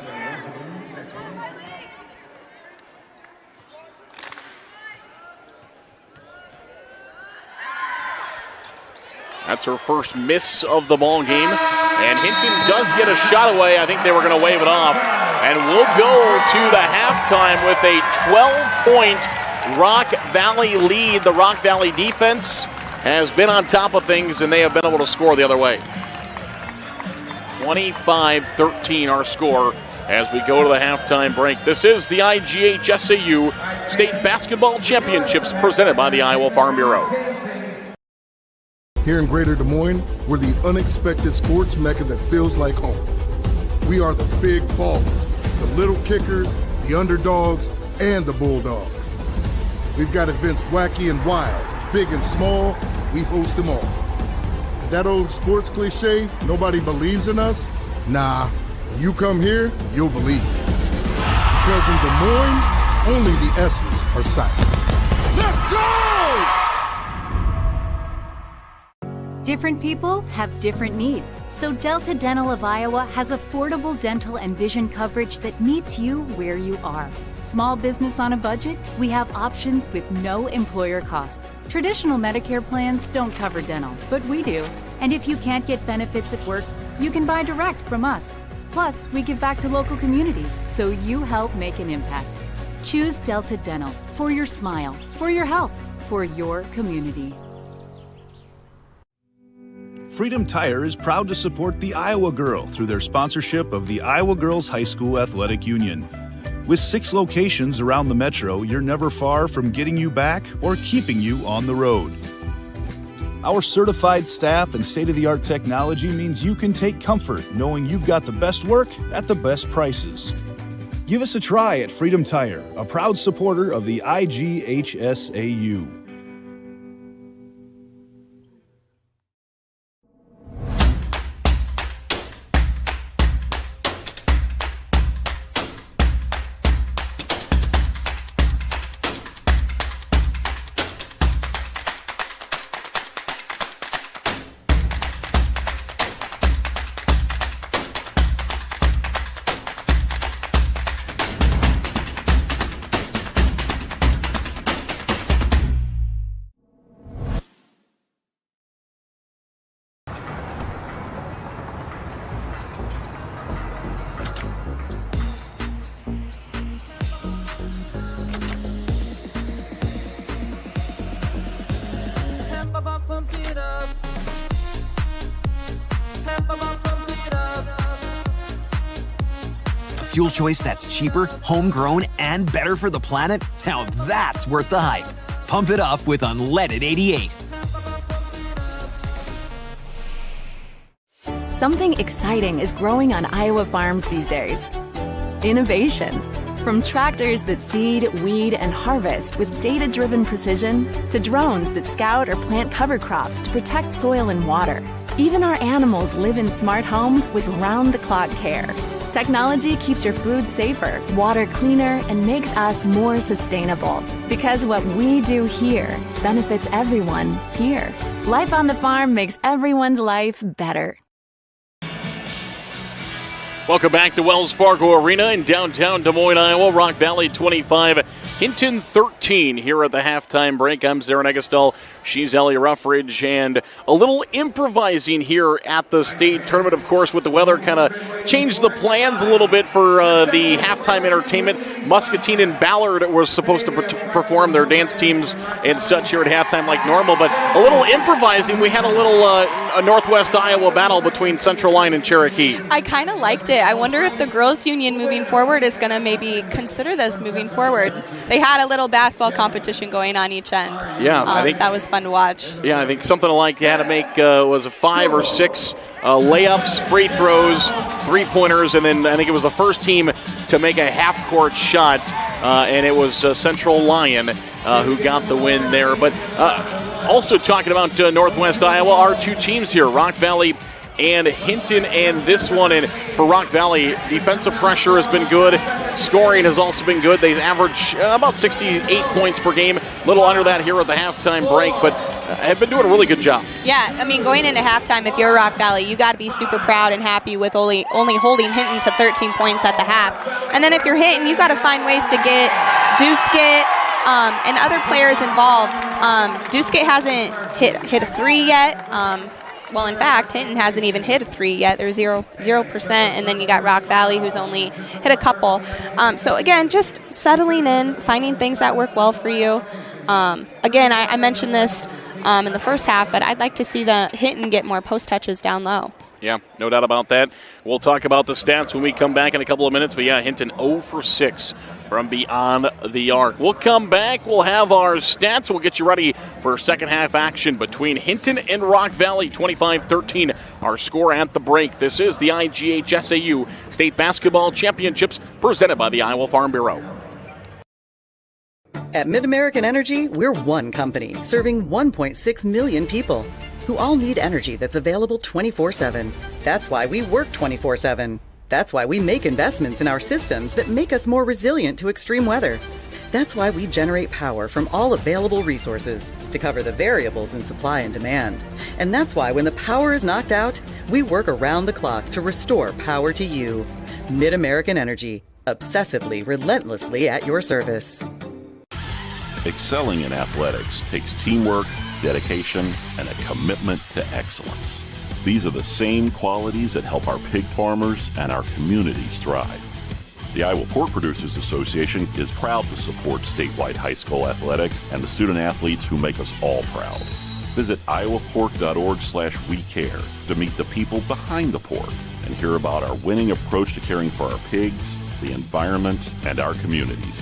That's her first miss of the ball game. And Hinton does get a shot away. I think they were going to wave it off. And we'll go to the halftime with a 12-point Rock Valley lead. The Rock Valley defense has been on top of things, and they have been able to score the other way. 25-13 our score as we go to the halftime break. This is the IGHSAU State Basketball Championships presented by the Iowa Farm Bureau. Here in Greater Des Moines, we're the unexpected sports mecca that feels like home. We are the big ballers, the little kickers, the underdogs, and the bulldogs. We've got events wacky and wild, big and small, we host them all. And that old sports cliche, nobody believes in us? Nah, when you come here, you'll believe. Because in Des Moines, only the S's are silent. Let's go! Different people have different needs, so Delta Dental of Iowa has affordable dental and vision coverage that meets you where you are. Small business on a budget? We have options with no employer costs. Traditional Medicare plans don't cover dental, but we do. And if you can't get benefits at work, you can buy direct from us. Plus, we give back to local communities, so you help make an impact. Choose Delta Dental for your smile, for your health, for your community. Freedom Tire is proud to support the Iowa Girl through their sponsorship of the Iowa Girls High School Athletic Union. With 6 locations around the metro, you're never far from getting you back or keeping you on the road. Our certified staff and state-of-the-art technology means you can take comfort knowing you've got the best work at the best prices. Give us a try at Freedom Tire, a proud supporter of the IGHSAU. Fuel choice that's cheaper, homegrown, and better for the planet? Now that's worth the hype. Pump it up with Unleaded 88. Something exciting is growing on Iowa farms these days. Innovation. From tractors that seed, weed, and harvest with data-driven precision, to drones that scout or plant cover crops to protect soil and water. Even our animals live in smart homes with round-the-clock care. Technology keeps your food safer, water cleaner, and makes us more sustainable. Because what we do here benefits everyone here. Life on the farm makes everyone's life better. Welcome back to Wells Fargo Arena in downtown Des Moines, Iowa. Rock Valley 25, Hinton 13 here at the halftime break. I'm Zarin Eggestal. She's Ellie Ruffridge, and a little improvising here at the state tournament. Of course, with the weather, kind of changed the plans a little bit for the halftime entertainment. Muscatine and Ballard were supposed to perform their dance teams and such here at halftime like normal, but a little improvising. We had a little a Northwest Iowa battle between Central Line and Cherokee. I kind of liked it. I wonder if the girls' union moving forward is going to maybe consider this moving forward. They had a little basketball competition going on each end. Yeah, I think that was fun to watch. Yeah, I think something like you had to make was 5 or 6 layups, free throws, 3-pointers, and then I think it was the first team to make a half-court shot, and it was Central Lyon who got the win there. But also talking about Northwest Iowa, our two teams here, Rock Valley and Hinton, and this one, and for Rock Valley, defensive pressure has been good. Scoring has also been good. They average about 68 points per game, a little under that here at the halftime break, but have been doing a really good job. Yeah, I mean, going into halftime, if you're Rock Valley, you got to be super proud and happy with only holding Hinton to 13 points at the half. And then if you're Hinton, you got to find ways to get Duskett and other players involved. Duskett hasn't hit a 3 yet. Well, in fact, Hinton hasn't even hit a 3 yet. They're 0%, and then you got Rock Valley, who's only hit a couple. So, again, just settling in, finding things that work well for you. Again, I mentioned this in the first half, but I'd like to see the Hinton get more post touches down low. Yeah, no doubt about that. We'll talk about the stats when we come back in a couple of minutes. But, yeah, Hinton 0 for 6 from beyond the arc. We'll come back. We'll have our stats. We'll get you ready for second half action between Hinton and Rock Valley. 25-13, our score at the break. This is the IGHSAU State Basketball Championships presented by the Iowa Farm Bureau. At Mid-American Energy, we're one company serving 1.6 million people who all need energy that's available 24/7. That's why we work 24/7. That's why we make investments in our systems that make us more resilient to extreme weather. That's why we generate power from all available resources to cover the variables in supply and demand. And that's why when the power is knocked out, we work around the clock to restore power to you. Mid-American Energy, obsessively, relentlessly at your service. Excelling in athletics takes teamwork, dedication, and a commitment to excellence. These are the same qualities that help our pig farmers and our communities thrive. The Iowa Pork Producers Association is proud to support statewide high school athletics and the student athletes who make us all proud. Visit iowapork.org/WeCare to meet the people behind the pork and hear about our winning approach to caring for our pigs, the environment, and our communities.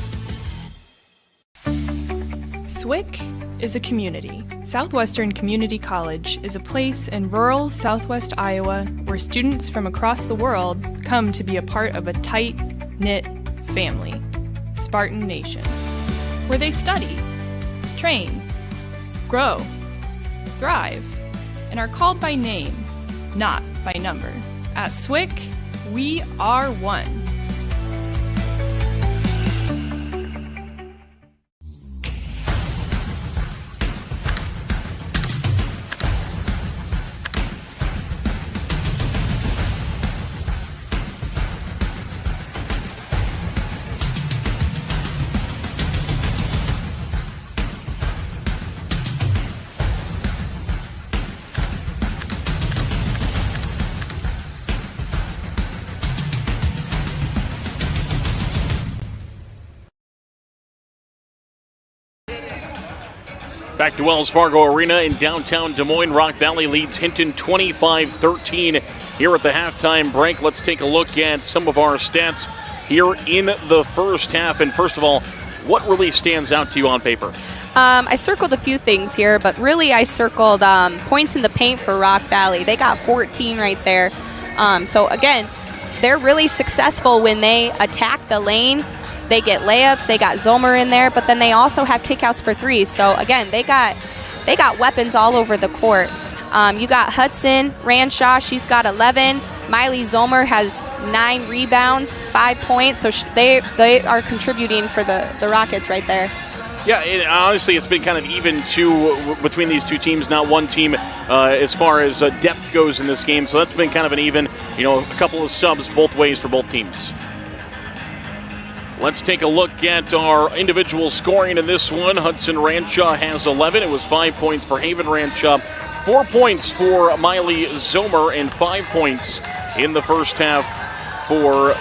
SWIC is a community. Southwestern Community College is a place in rural southwest Iowa where students from across the world come to be a part of a tight-knit family, Spartan Nation, where they study, train, grow, thrive, and are called by name, not by number. At SWIC, we are one. Back to Wells Fargo Arena in downtown Des Moines. Rock Valley leads Hinton 25-13 here at the halftime break. Let's take a look at some of our stats here in the first half. And first of all, what really stands out to you on paper? I circled a few things here, but really I circled points in the paint for Rock Valley. They got 14 right there. So again, they're really successful when they attack the lane. They get layups, they got Zomer in there, but then they also have kickouts for threes. So again, they got weapons all over the court. You got Hudson Ranshaw, she's got 11. Miley Zomer has 9 rebounds, 5 points. So they are contributing for the Rockets right there. Yeah, honestly, it's been kind of even, too, between these two teams. Not one team as far as depth goes in this game. So that's been kind of an even, a couple of subs both ways for both teams. Let's take a look at our individual scoring in this one. Hudson Rancha has 11. It was 5 points for Haven Rancha, 4 points for Miley Zomer, and 5 points in the first half for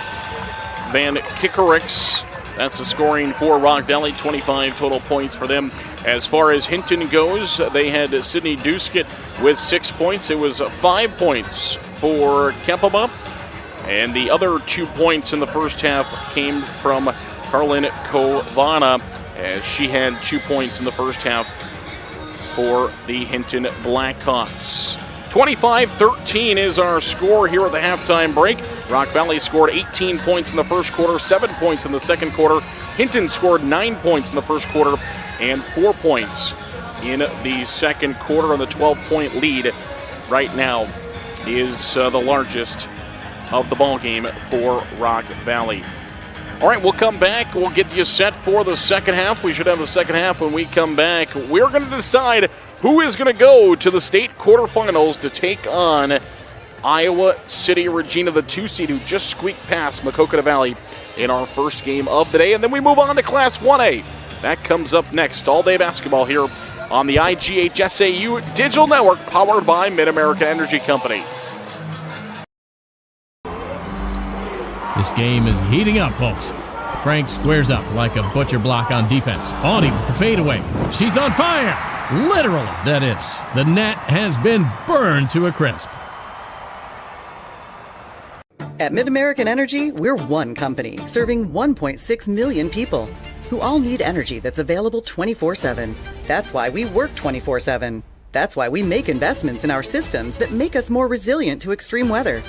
Van Kickericks. That's the scoring for Rock Valley, 25 total points for them. As far as Hinton goes, they had Sydney Duskett with 6 points. It was 5 points for Kempama. And the other 2 points in the first half came from Carlin Kovana, as she had 2 points in the first half for the Hinton Blackhawks. 25-13 is our score here at the halftime break. Rock Valley scored 18 points in the first quarter, 7 points in the second quarter. Hinton scored 9 points in the first quarter and 4 points in the second quarter. And the 12-point lead right now is the largest of the ball game for Rock Valley. All right, we'll come back. We'll get you set for the second half. We should have the second half when we come back. We're going to decide who is going to go to the state quarterfinals to take on Iowa City Regina, the 2 seed, who just squeaked past Maquoketa Valley in our first game of the day. And then we move on to Class 1A. That comes up next. All-day basketball here on the IGHSAU Digital Network, powered by Mid-America Energy Company. This game is heating up, folks. Frank squares up like a butcher block on defense. Audie with the fadeaway. She's on fire. Literally, that is. The net has been burned to a crisp. At Mid-American Energy, we're one company serving 1.6 million people who all need energy that's available 24/7. That's why we work 24/7. That's why we make investments in our systems that make us more resilient to extreme weather.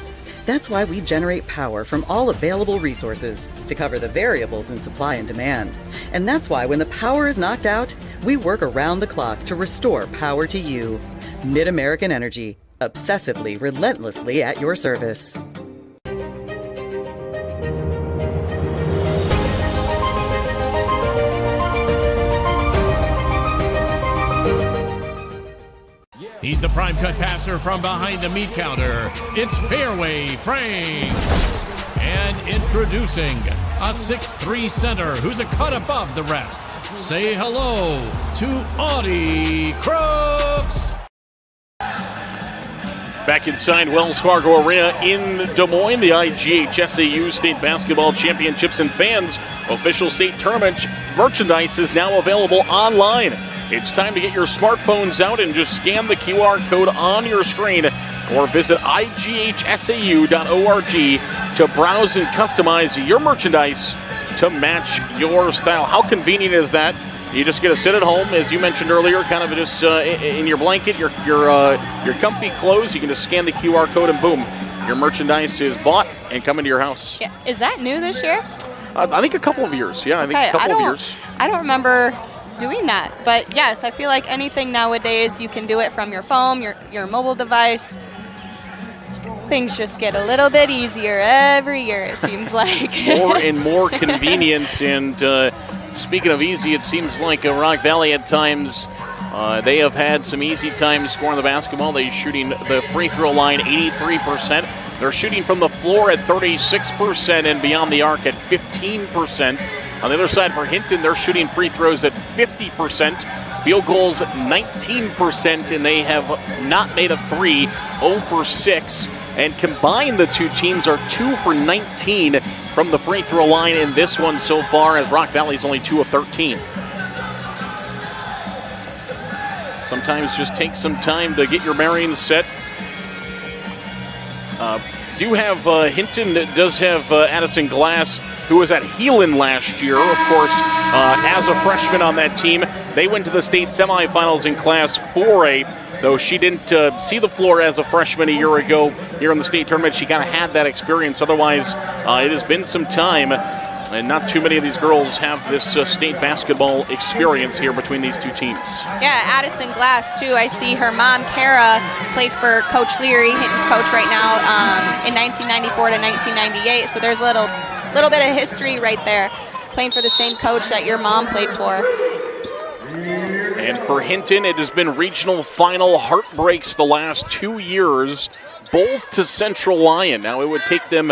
That's why we generate power from all available resources to cover the variables in supply and demand. And that's why when the power is knocked out, we work around the clock to restore power to you. Mid-American Energy, obsessively, relentlessly at your service. He's the prime cut passer from behind the meat counter. It's Fairway Frank. And introducing a 6'3" center who's a cut above the rest. Say hello to Audie Crooks. Back inside Wells Fargo Arena in Des Moines, the IGHSAU State Basketball Championships and Fans official state tournament merchandise is now available online. It's time to get your smartphones out and just scan the QR code on your screen or visit IGHSAU.org to browse and customize your merchandise to match your style. How convenient is that? You just get to sit at home, as you mentioned earlier, kind of just in your blanket, your comfy clothes. You can just scan the QR code and boom, your merchandise is bought and coming to your house. Yeah. Is that new this year? I think a couple of years. Yeah, I think a couple of years. I don't remember doing that. But yes, I feel like anything nowadays, you can do it from your phone, your mobile device. Things just get a little bit easier every year, it seems like. More and more convenient. And speaking of easy, it seems like Rock Valley at times, they have had some easy times scoring the basketball. They're shooting the free throw line 83%. They're shooting from the floor at 36% and beyond the arc at 15%. On the other side for Hinton, they're shooting free throws at 50%. Field goals 19%, and they have not made a three, 0 for 6. And combined, the two teams are 2 for 19 from the free throw line in this one so far, as Rock Valley's only 2 of 13. Sometimes just take some time to get your bearings set. Hinton does have Addison Glass, who was at Heelan last year, of course, as a freshman on that team. They went to the state semifinals in Class 4A, though she didn't see the floor as a freshman a year ago here in the state tournament. She kind of had that experience. Otherwise, it has been some time, and not too many of these girls have this state basketball experience here between these two teams. Yeah, Addison Glass, too. I see her mom, Kara, played for Coach Leary, Hinton's coach right now, in 1994 to 1998. So there's a little bit of history right there, playing for the same coach that your mom played for. for Hinton. It has been regional final heartbreaks the last 2 years, both to Central Lyon. Now it would take them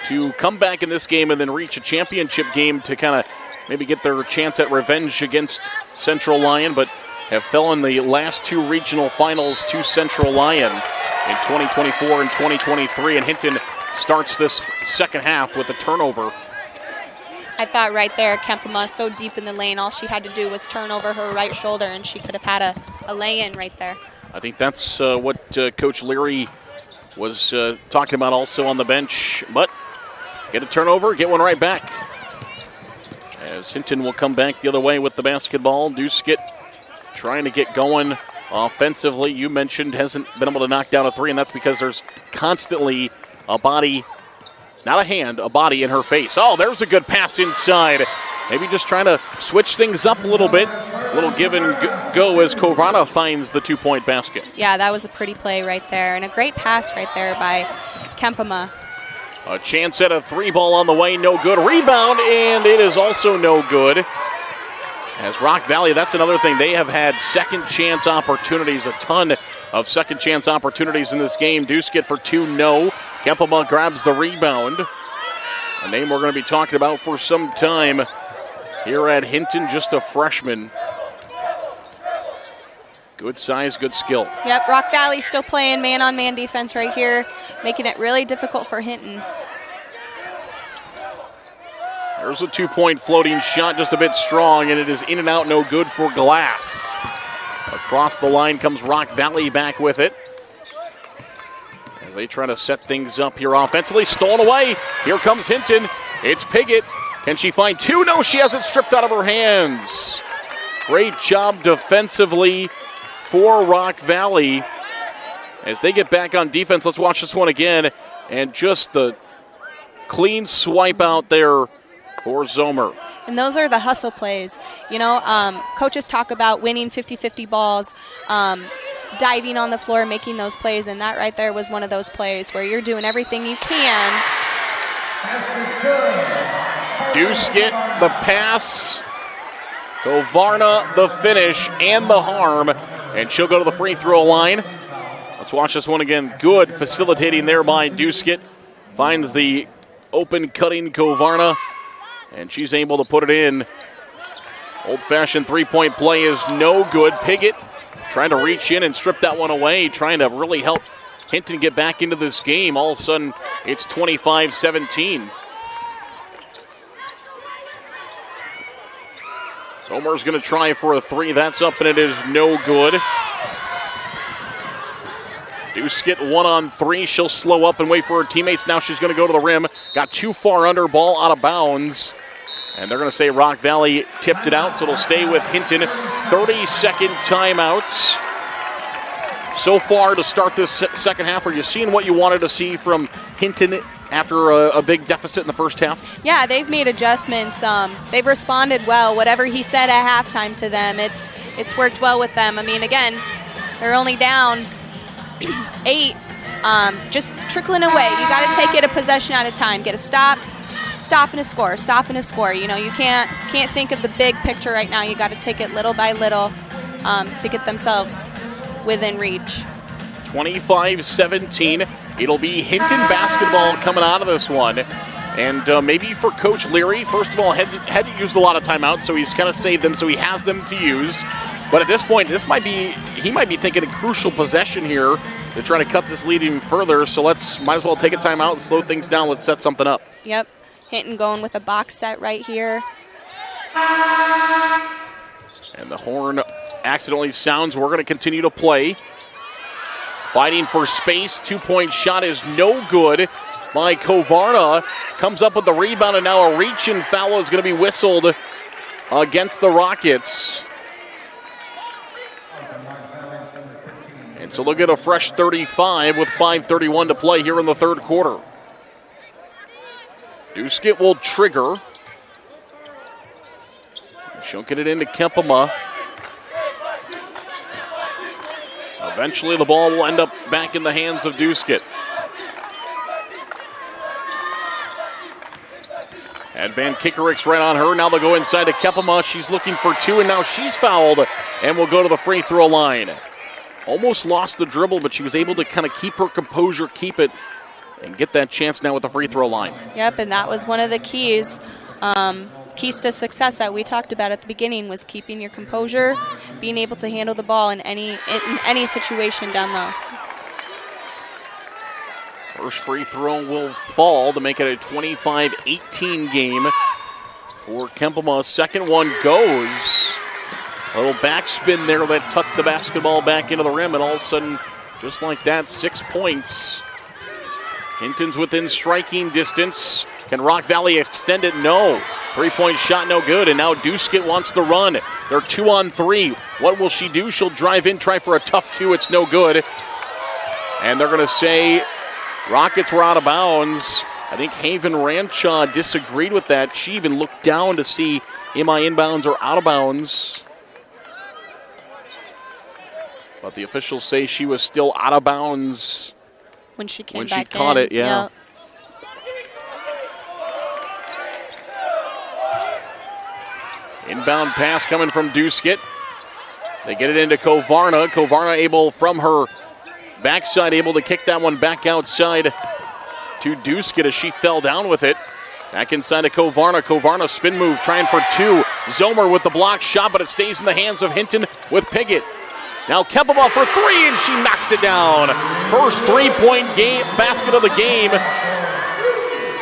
to come back in this game and then reach a championship game to kind of maybe get their chance at revenge against Central Lyon, but have fell in the last 2 regional finals to Central Lyon in 2024 and 2023. And Hinton starts this second half with a turnover. I thought right there, Kempema so deep in the lane, all she had to do was turn over her right shoulder and she could have had a lay-in right there. I think that's what Coach Leary was talking about also on the bench. But get a turnover, get one right back. As Hinton will come back the other way with the basketball. Duskett trying to get going offensively. You mentioned hasn't been able to knock down a 3, and that's because there's constantly a body, not a hand, a body in her face. Oh, there's a good pass inside. Maybe just trying to switch things up a little bit. A little give and go as Kovarna finds the 2-point basket. Yeah, that was a pretty play right there, and a great pass right there by Kempema. A chance at a 3 ball on the way, no good. Rebound, and it is also no good. As Rock Valley, that's another thing. They have had second chance opportunities, a ton of second chance opportunities in this game. Duskett for 2, no. Kempema grabs the rebound. A name we're going to be talking about for some time here at Hinton, just a freshman. Good size, good skill. Yep, Rock Valley still playing man-on-man defense right here, making it really difficult for Hinton. There's a 2-point floating shot, just a bit strong, and it is in and out, no good for Glass. Across the line comes Rock Valley back with it. As they try to set things up here offensively, stolen away. Here comes Hinton. It's Piggott. Can she find 2? No, she has it stripped out of her hands. Great job defensively for Rock Valley. As they get back on defense, let's watch this one again. And just the clean swipe out there for Zomer. And those are the hustle plays. You know, coaches talk about winning 50-50 balls, diving on the floor, making those plays, and that right there was one of those plays where you're doing everything you can. Duskett, the pass. Kovarna, the finish, and the harm. And she'll go to the free throw line. Let's watch this one again. Good facilitating there by Duskett. Finds the open cutting Kovarna. And she's able to put it in. Old-fashioned 3-point play is no good. Piggott trying to reach in and strip that one away, trying to really help Hinton get back into this game. All of a sudden, it's 25-17. Zomer's going to try for a 3. That's up, and it is no good. Duskett 1-on-3. She'll slow up and wait for her teammates. Now she's going to go to the rim. Got too far under, ball out of bounds. And they're going to say Rock Valley tipped it out, so it'll stay with Hinton. 30-second timeouts. So far to start this second half, are you seeing what you wanted to see from Hinton after a big deficit in the first half? Yeah, they've made adjustments. They've responded well. Whatever he said at halftime to them, it's worked well with them. I mean, again, they're only down 8, just trickling away. You got to take it a possession at a time. Get a stop and a score, stop and a score. You know, you can't think of the big picture right now. You got to take it little by little to get themselves within reach. 25-17. It'll be Hinton basketball coming out of this one. And maybe for Coach Leary, first of all, had to use a lot of timeouts, so he's kind of saved them, so he has them to use. But at this point, he might be thinking a crucial possession here to try to cut this lead even further. So might as well take a timeout and slow things down. Let's set something up. Yep. Hinton going with a box set right here. And the horn accidentally sounds. We're going to continue to play. Fighting for space. 2-point shot is no good by Kovarna. Comes up with the rebound, and now a reach-in foul is going to be whistled against the Rockets. And so look at a fresh 35 with 5:31 to play here in the third quarter. Duskett will trigger. She'll get it into Kempema. Eventually the ball will end up back in the hands of Duskett. And Van Kikerik's right on her. Now they'll go inside to Kepema. She's looking for two, and now she's fouled and will go to the free throw line. Almost lost the dribble, but she was able to kind of keep her composure, keep it, and get that chance now with the free throw line. Yep, and that was one of the keys. Keys to success that we talked about at the beginning was keeping your composure, being able to handle the ball in any situation down low. First free throw will fall to make it a 25-18 game for Kempema. Second one goes. A little backspin there that tucked the basketball back into the rim, and all of a sudden, just like that, 6 points. Hinton's within striking distance. Can Rock Valley extend it? No. Three-point shot, no good, and now Duskett wants to run. They're 2-on-3. What will she do? She'll drive in, try for a tough two. It's no good. And they're going to say Rockets were out of bounds. I think Haven Ranchaw disagreed with that. She even looked down to see, am I inbounds or out of bounds? But the officials say she was still out of bounds when she came back in. When she caught it, yeah. Yep. Inbound pass coming from Duskett. They get it into Kovarna. Kovarna able from her backside, able to kick that one back outside to Duskett as she fell down with it. Back inside to Kovarna. Kovarna spin move, trying for two. Zomer with the block shot, but it stays in the hands of Hinton with Piggott. Now Kepema for three, and she knocks it down. First three-point game basket of the game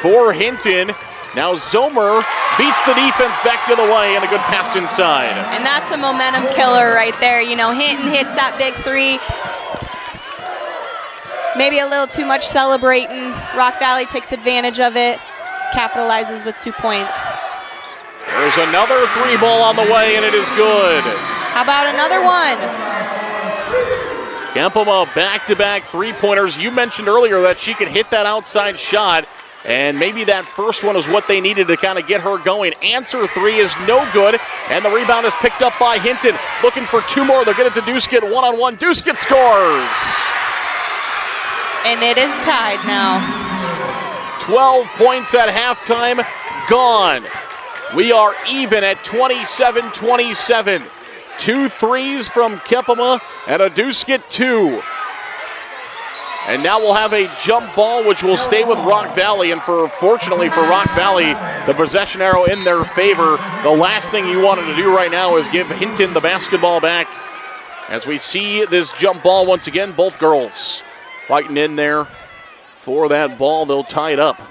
for Hinton. Now Zomer beats the defense back the other way, and a good pass inside. And that's a momentum killer right there. You know, Hinton hits that big three. Maybe a little too much celebrating. Rock Valley takes advantage of it, capitalizes with 2 points. There's another three ball on the way, and it is good. How about another one? Kempema back-to-back three-pointers. You mentioned earlier that she could hit that outside shot, and maybe that first one is what they needed to kind of get her going. Answer three is no good, and the rebound is picked up by Hinton. Looking for two more. They'll get it to Duskett, one-on-one. Duskett scores! And it is tied now. 12 points at halftime, gone. We are even at 27-27. 2 threes from Kempema and a Duskett two. And now we'll have a jump ball, which will stay with Rock Valley. And fortunately for Rock Valley, the possession arrow in their favor. The last thing you wanted to do right now is give Hinton the basketball back. As we see this jump ball once again, both girls fighting in there for that ball. They'll tie it up.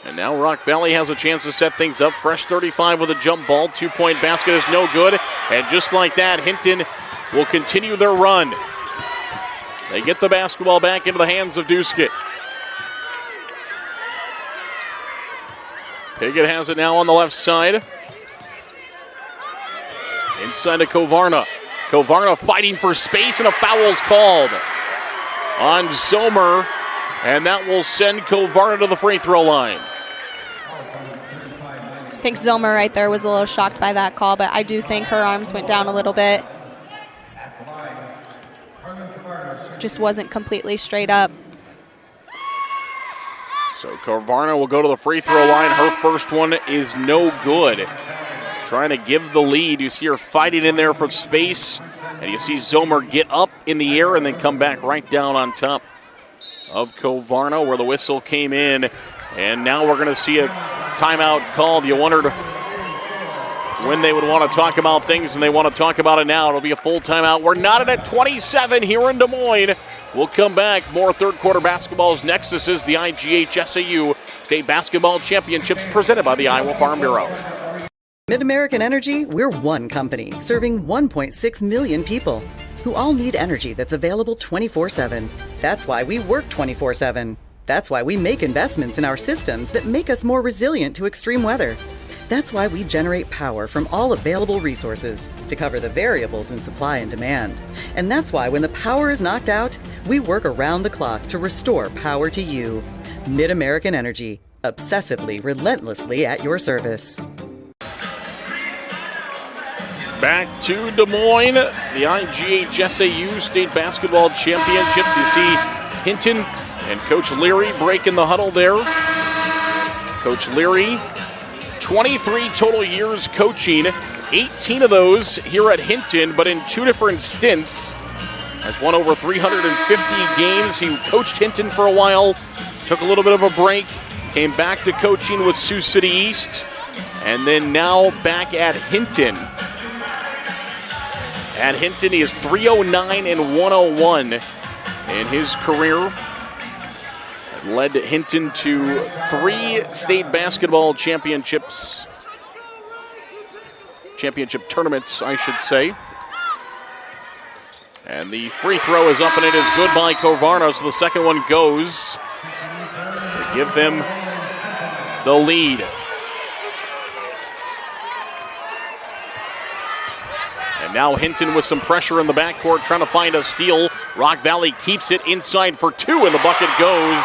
And now Rock Valley has a chance to set things up. Fresh 35 with a jump ball. 2-point basket is no good. And just like that, Hinton will continue their run. They get the basketball back into the hands of Duskett. Piggott has it now on the left side. Inside to Kovarna. Kovarna fighting for space, and a foul is called on Zomer. And that will send Kovarna to the free throw line. I think Zomer right there was a little shocked by that call, but I do think her arms went down a little bit. Just wasn't completely straight up. So Kovarna will go to the free throw line. Her first one is no good. Trying to give the lead. You see her fighting in there for space, and you see Zomer get up in the air and then come back right down on top of Kovarna where the whistle came in. And now we're going to see a timeout called. You wondered when they would want to talk about things, and they want to talk about it now. It'll be a full timeout. We're not at 27 here in Des Moines. We'll come back. More third quarter basketballs next. This is the IGHSAU State Basketball Championships presented by the Iowa Farm Bureau. Mid-American Energy, we're one company serving 1.6 million people who all need energy that's available 24/7. That's why we work 24/7. That's why we make investments in our systems that make us more resilient to extreme weather. That's why we generate power from all available resources to cover the variables in supply and demand. And that's why when the power is knocked out, we work around the clock to restore power to you. Mid-American Energy, obsessively, relentlessly at your service. Back to Des Moines, the IGHSAU State Basketball Championships. You see Hinton And Coach Leary breaking the huddle there. Coach Leary, 23 total years coaching, 18 of those here at Hinton, but in 2 different stints. Has won over 350 games. He coached Hinton for a while, took a little bit of a break, came back to coaching with Sioux City East, and then now back at Hinton. At Hinton, he is 309 and 101 in his career. Led Hinton to 3 state basketball championships. Championship tournaments, I should say. And the free throw is up and it is good by Kovarno, so the second one goes to give them the lead. And now Hinton with some pressure in the backcourt trying to find a steal. Rock Valley keeps it inside for 2 and the bucket goes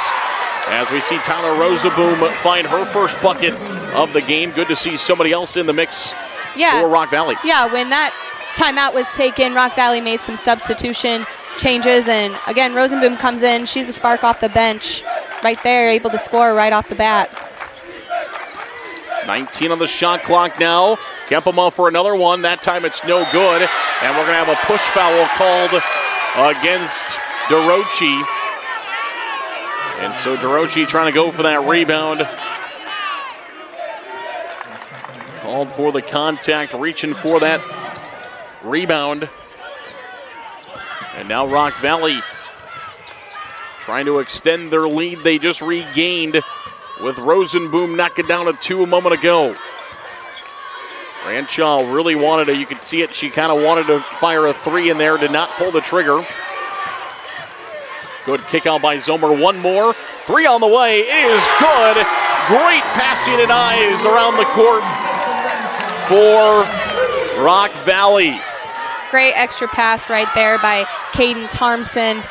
as we see Tyler Rosaboom find her first bucket of the game. Good to see somebody else in the mix for Rock Valley. Yeah, when that timeout was taken, Rock Valley made some substitution changes, and again, Rosenboom comes in. She's a spark off the bench right there, able to score right off the bat. 19 on the shot clock now. Kempema for another one. That time it's no good, and we're going to have a push foul called against DeRoche. And so DeRoche trying to go for that rebound. Called for the contact, reaching for that rebound. And now Rock Valley trying to extend their lead they just regained with Rosenboom knocking down a 2 a moment ago. Ranshaw really wanted it. You could see it. She kind of wanted to fire a 3 in there, did not pull the trigger. Good kick out by Zomer. One more. 3 on the way. It is good. Great passing and eyes around the court for Rock Valley. Great extra pass right there by Cadence Harmson.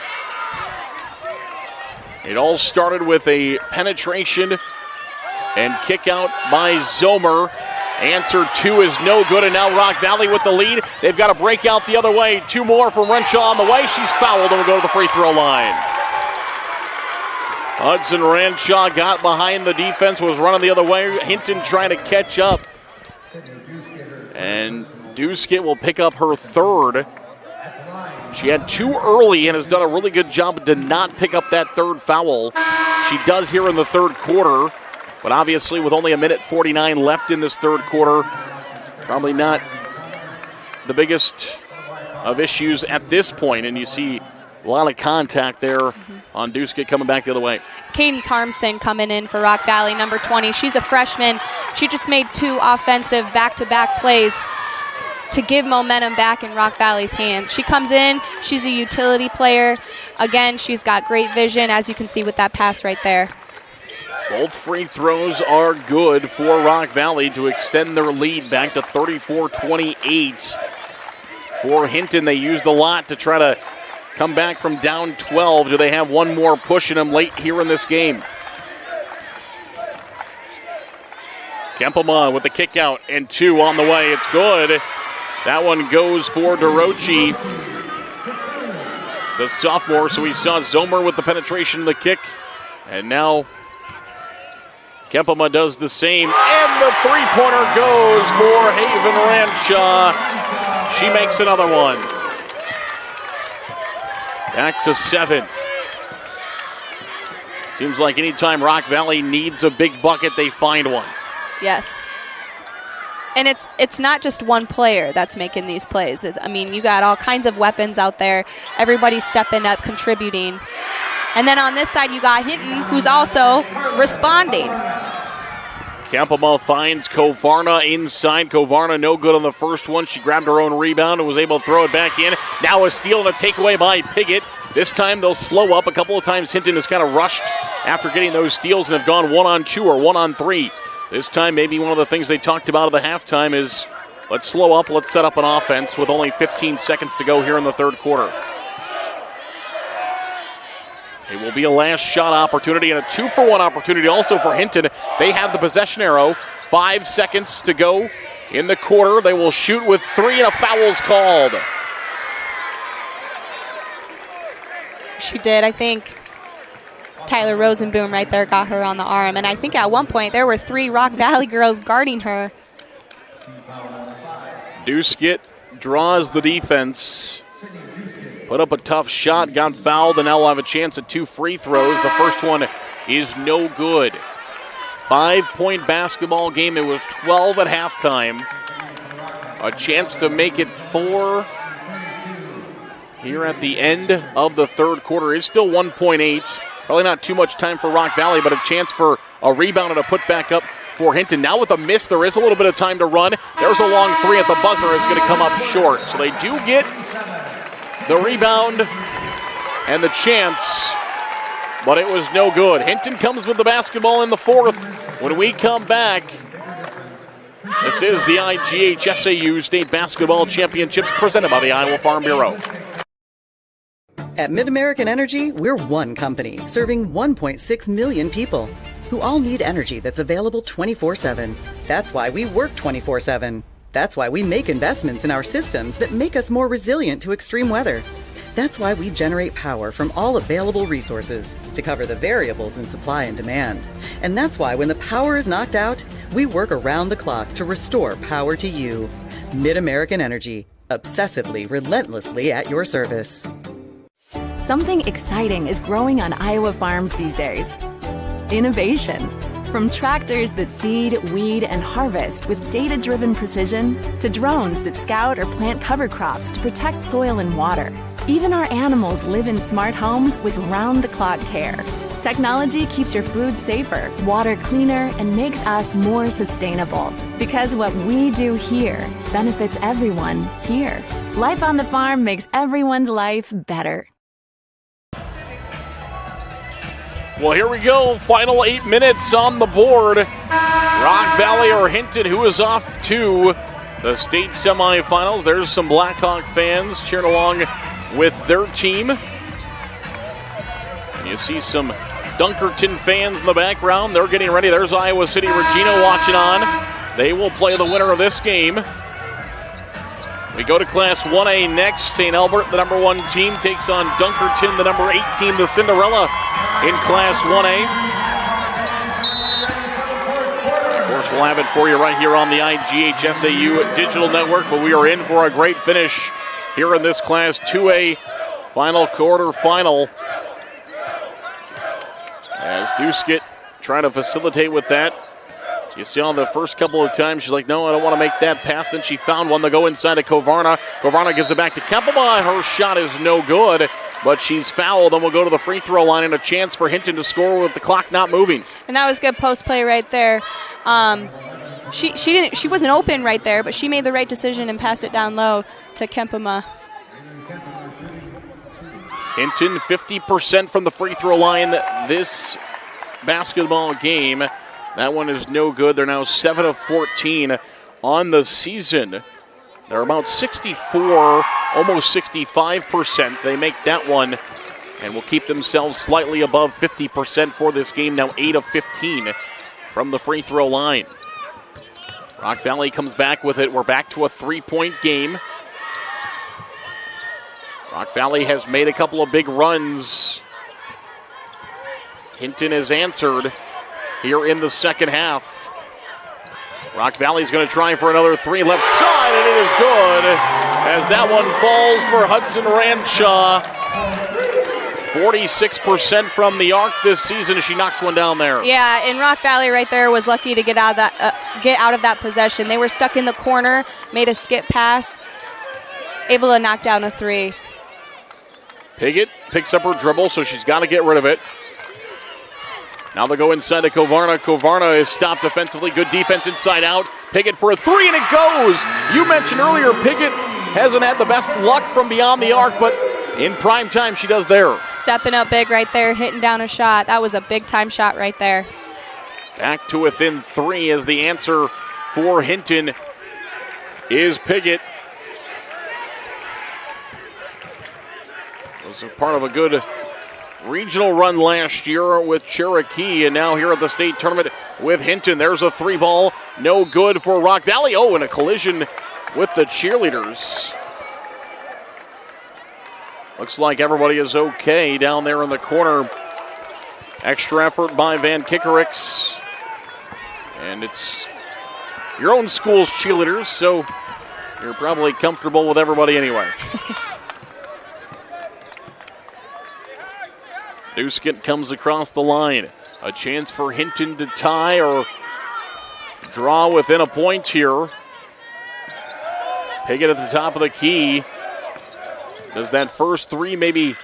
It all started with a penetration and kick out by Zomer. Answer 2 is no good, and now Rock Valley with the lead. They've got to break out the other way. 2 more from Renshaw on the way. She's fouled and will go to the free throw line. Hudson Renshaw got behind the defense, was running the other way. Hinton trying to catch up. And Duskett will pick up her 3rd. She had 2 early and has done a really good job, but did not pick up that 3rd foul. She does here in the 3rd quarter. But obviously with only 1:49 left in this 3rd quarter, probably not the biggest of issues at this point. And you see a lot of contact there on Duskett coming back the other way. Cadence Harmson coming in for Rock Valley, number 20. She's a freshman. She just made 2 offensive back-to-back plays to give momentum back in Rock Valley's hands. She comes in. She's a utility player. Again, she's got great vision, as you can see with that pass right there. Both free throws are good for Rock Valley to extend their lead back to 34-28. For Hinton, they used a lot to try to come back from down 12. Do they have one more push in them late here in this game? Kempema with the kick out and 2 on the way. It's good. That one goes for DeRoche, the sophomore. So we saw Zomer with the penetration of the kick. And now Kempema does the same, and the 3-pointer goes for Haven Ranshaw. She makes another one. Back to 7. Seems like anytime Rock Valley needs a big bucket, they find one. Yes. And it's not just one player that's making these plays. I mean, you got all kinds of weapons out there. Everybody's stepping up, contributing. And then on this side, you got Hinton, who's also responding. Kempema finds Kovarna inside. Kovarna no good on the first one. She grabbed her own rebound and was able to throw it back in. Now a steal and a takeaway by Piggott. This time they'll slow up. A couple of times Hinton has kind of rushed after getting those steals and have gone 1-on-2 or 1-on-3. This time maybe one of the things they talked about at the halftime is let's slow up, let's set up an offense with only 15 seconds to go here in the 3rd quarter. It will be a last shot opportunity and a 2-for-1 opportunity also for Hinton. They have the possession arrow. 5 seconds to go in the quarter. They will shoot with 3 and a foul's called. She did, I think. Tyler Rosenboom right there got her on the arm. And I think at one point there were 3 Rock Valley girls guarding her. Duskett draws the defense. Put up a tough shot, got fouled, and now will have a chance at 2 free throws. The first one is no good. 5-point basketball game. It was 12 at halftime. A chance to make it 4 here at the end of the third quarter. It's still 1.8. Probably not too much time for Rock Valley, but a chance for a rebound and a put back up for Hinton. Now with a miss, there is a little bit of time to run. There's a long 3 at the buzzer. Is going to come up short. So they do get the rebound and the chance, but it was no good. Hinton comes with the basketball in the fourth. When we come back, this is the IGHSAU State Basketball Championships presented by the Iowa Farm Bureau. At Mid-American Energy, we're one company serving 1.6 million people who all need energy that's available 24/7. That's why we work 24/7. That's why we make investments in our systems that make us more resilient to extreme weather. That's why we generate power from all available resources to cover the variables in supply and demand. And that's why when the power is knocked out, we work around the clock to restore power to you. Mid-American Energy, obsessively, relentlessly at your service. Something exciting is growing on Iowa farms these days. Innovation. From tractors that seed, weed, and harvest with data-driven precision to drones that scout or plant cover crops to protect soil and water. Even our animals live in smart homes with round-the-clock care. Technology keeps your food safer, water cleaner, and makes us more sustainable. Because what we do here benefits everyone here. Life on the farm makes everyone's life better. Well, here we go. Final 8 minutes on the board. Rock Valley or Hinton, who is off to the state semifinals. There's some Blackhawk fans cheering along with their team. And you see some Dunkerton fans in the background. They're getting ready. There's Iowa City Regina watching on. They will play the winner of this game. We go to Class 1A next. St. Albert, the number 1 team, takes on Dunkerton, the number 8 team, the Cinderella in Class 1A. Of course, we'll have it for you right here on the IGHSAU Digital Network, but we are in for a great finish here in this Class 2A final quarterfinal. As Duskett trying to facilitate with that. You see on the first couple of times, she's like, no, I don't want to make that pass. Then she found one to go inside to Kovarna. Kovarna gives it back to Kempema. Her shot is no good, but she's fouled and will go to the free throw line and a chance for Hinton to score with the clock not moving. And that was good post play right there. She wasn't open right there, but she made the right decision and passed it down low to Kempema. Hinton 50% from the free throw line this basketball game. That one is no good. They're now 7 of 14 on the season. They're about 64, almost 65%. They make that one and will keep themselves slightly above 50% for this game. Now 8 of 15 from the free throw line. Rock Valley comes back with it. We're back to a 3-point game. Rock Valley has made a couple of big runs. Hinton has answered here in the second half. Rock Valley's going to try for another 3 left side, and it is good as that one falls for Hudson Ranshaw. 46% from the arc this season as she knocks one down there. Yeah, and Rock Valley right there was lucky to get out of that possession. They were stuck in the corner, made a skip pass, able to knock down a 3. Piggott picks up her dribble, so she's got to get rid of it. Now they go inside to Kovarna. Kovarna is stopped defensively. Good defense inside out. Piggott for a 3, and it goes. You mentioned earlier Piggott hasn't had the best luck from beyond the arc, but in prime time she does there. Stepping up big right there, hitting down a shot. That was a big-time shot right there. Back to within 3 as the answer for Hinton is Piggott. Was a part of a good regional run last year with Cherokee, and now here at the state tournament with Hinton. There's a 3 ball, no good for Rock Valley. Oh, and a collision with the cheerleaders. Looks like everybody is okay down there in the corner Extra effort by Van Kickerix. And it's your own school's cheerleaders, so you're probably comfortable with everybody anyway. Duskett comes across the line. A chance for Hinton to tie or draw within a point here. Piggott at the top of the key. Does that first three maybe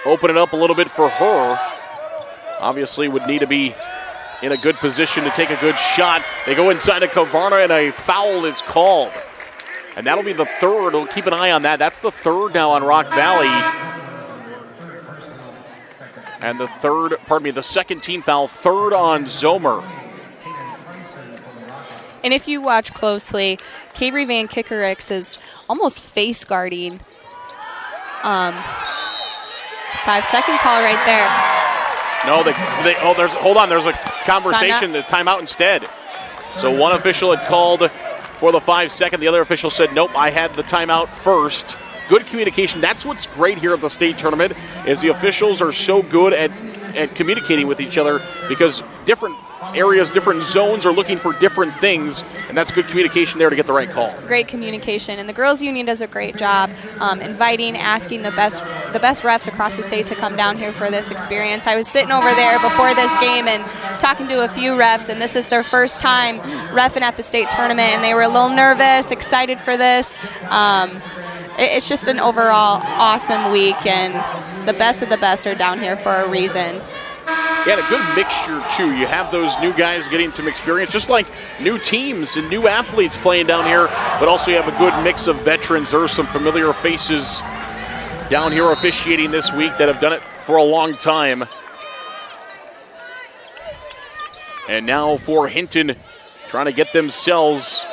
open it up a little bit for her? Obviously would need to be in a good position to take a good shot. They go inside of Kavarna and a foul is called. And that'll be the third. We'll keep an eye on that. That's the third now on Rock Valley. And the second team foul, third on Zomer. And if you watch closely, Cabry Van Kickerix is almost face guarding. 5-second call right there. No, there's a conversation, the timeout instead. So one official had called for the 5-second. The other official said, nope, I had the timeout first. Good communication. That's what's great here at the state tournament is the officials are so good at communicating with each other because different areas, different zones are looking for different things, and that's good communication there to get the right call. Great communication, and the girls' union does a great job inviting, asking the best refs across the state to come down here for this experience. I was sitting over there before this game and talking to a few refs, and this is their first time reffing at the state tournament, and they were a little nervous, excited for this. It's just an overall awesome week, and the best of the best are down here for a reason. Yeah, and a good mixture, too. You have those new guys getting some experience, just like new teams and new athletes playing down here, but also you have a good mix of veterans. There are some familiar faces down here officiating this week that have done it for a long time. And now for Hinton, trying to get themselves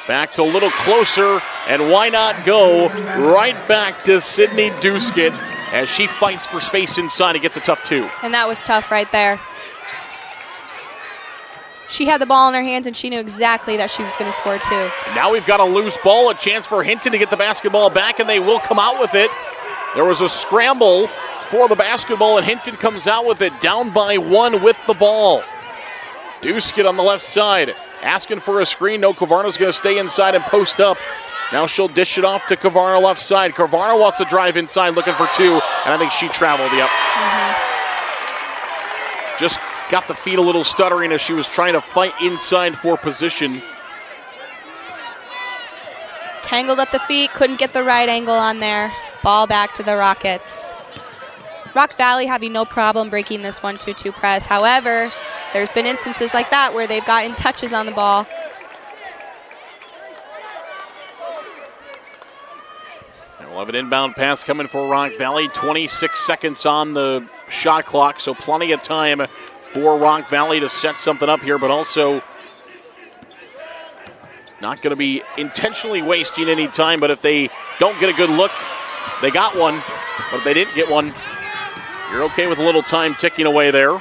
back to a little closer, and why not go right back to Sydney Duskett as she fights for space inside. It gets a tough two. And that was tough right there. She had the ball in her hands, and she knew exactly that she was going to score two. And now we've got a loose ball, a chance for Hinton to get the basketball back, and they will come out with it. There was a scramble for the basketball, and Hinton comes out with it, down by one with the ball. Duskett on the left side, asking for a screen. No, Kavarna's going to stay inside and post up. Now she'll dish it off to Kavarna left side. Kavarna wants to drive inside looking for two, and I think she traveled, yep. Just got the feet a little stuttering as she was trying to fight inside for position. Tangled up the feet, couldn't get the right angle on there. Ball back to the Rockets. Rock Valley having no problem breaking this 1-2-2 press. However, there's been instances like that where they've gotten touches on the ball. We'll have an inbound pass coming for Rock Valley. 26 seconds on the shot clock, so plenty of time for Rock Valley to set something up here, but also not going to be intentionally wasting any time. But if they don't get a good look, they got one. But if they didn't get one, you're okay with a little time ticking away there.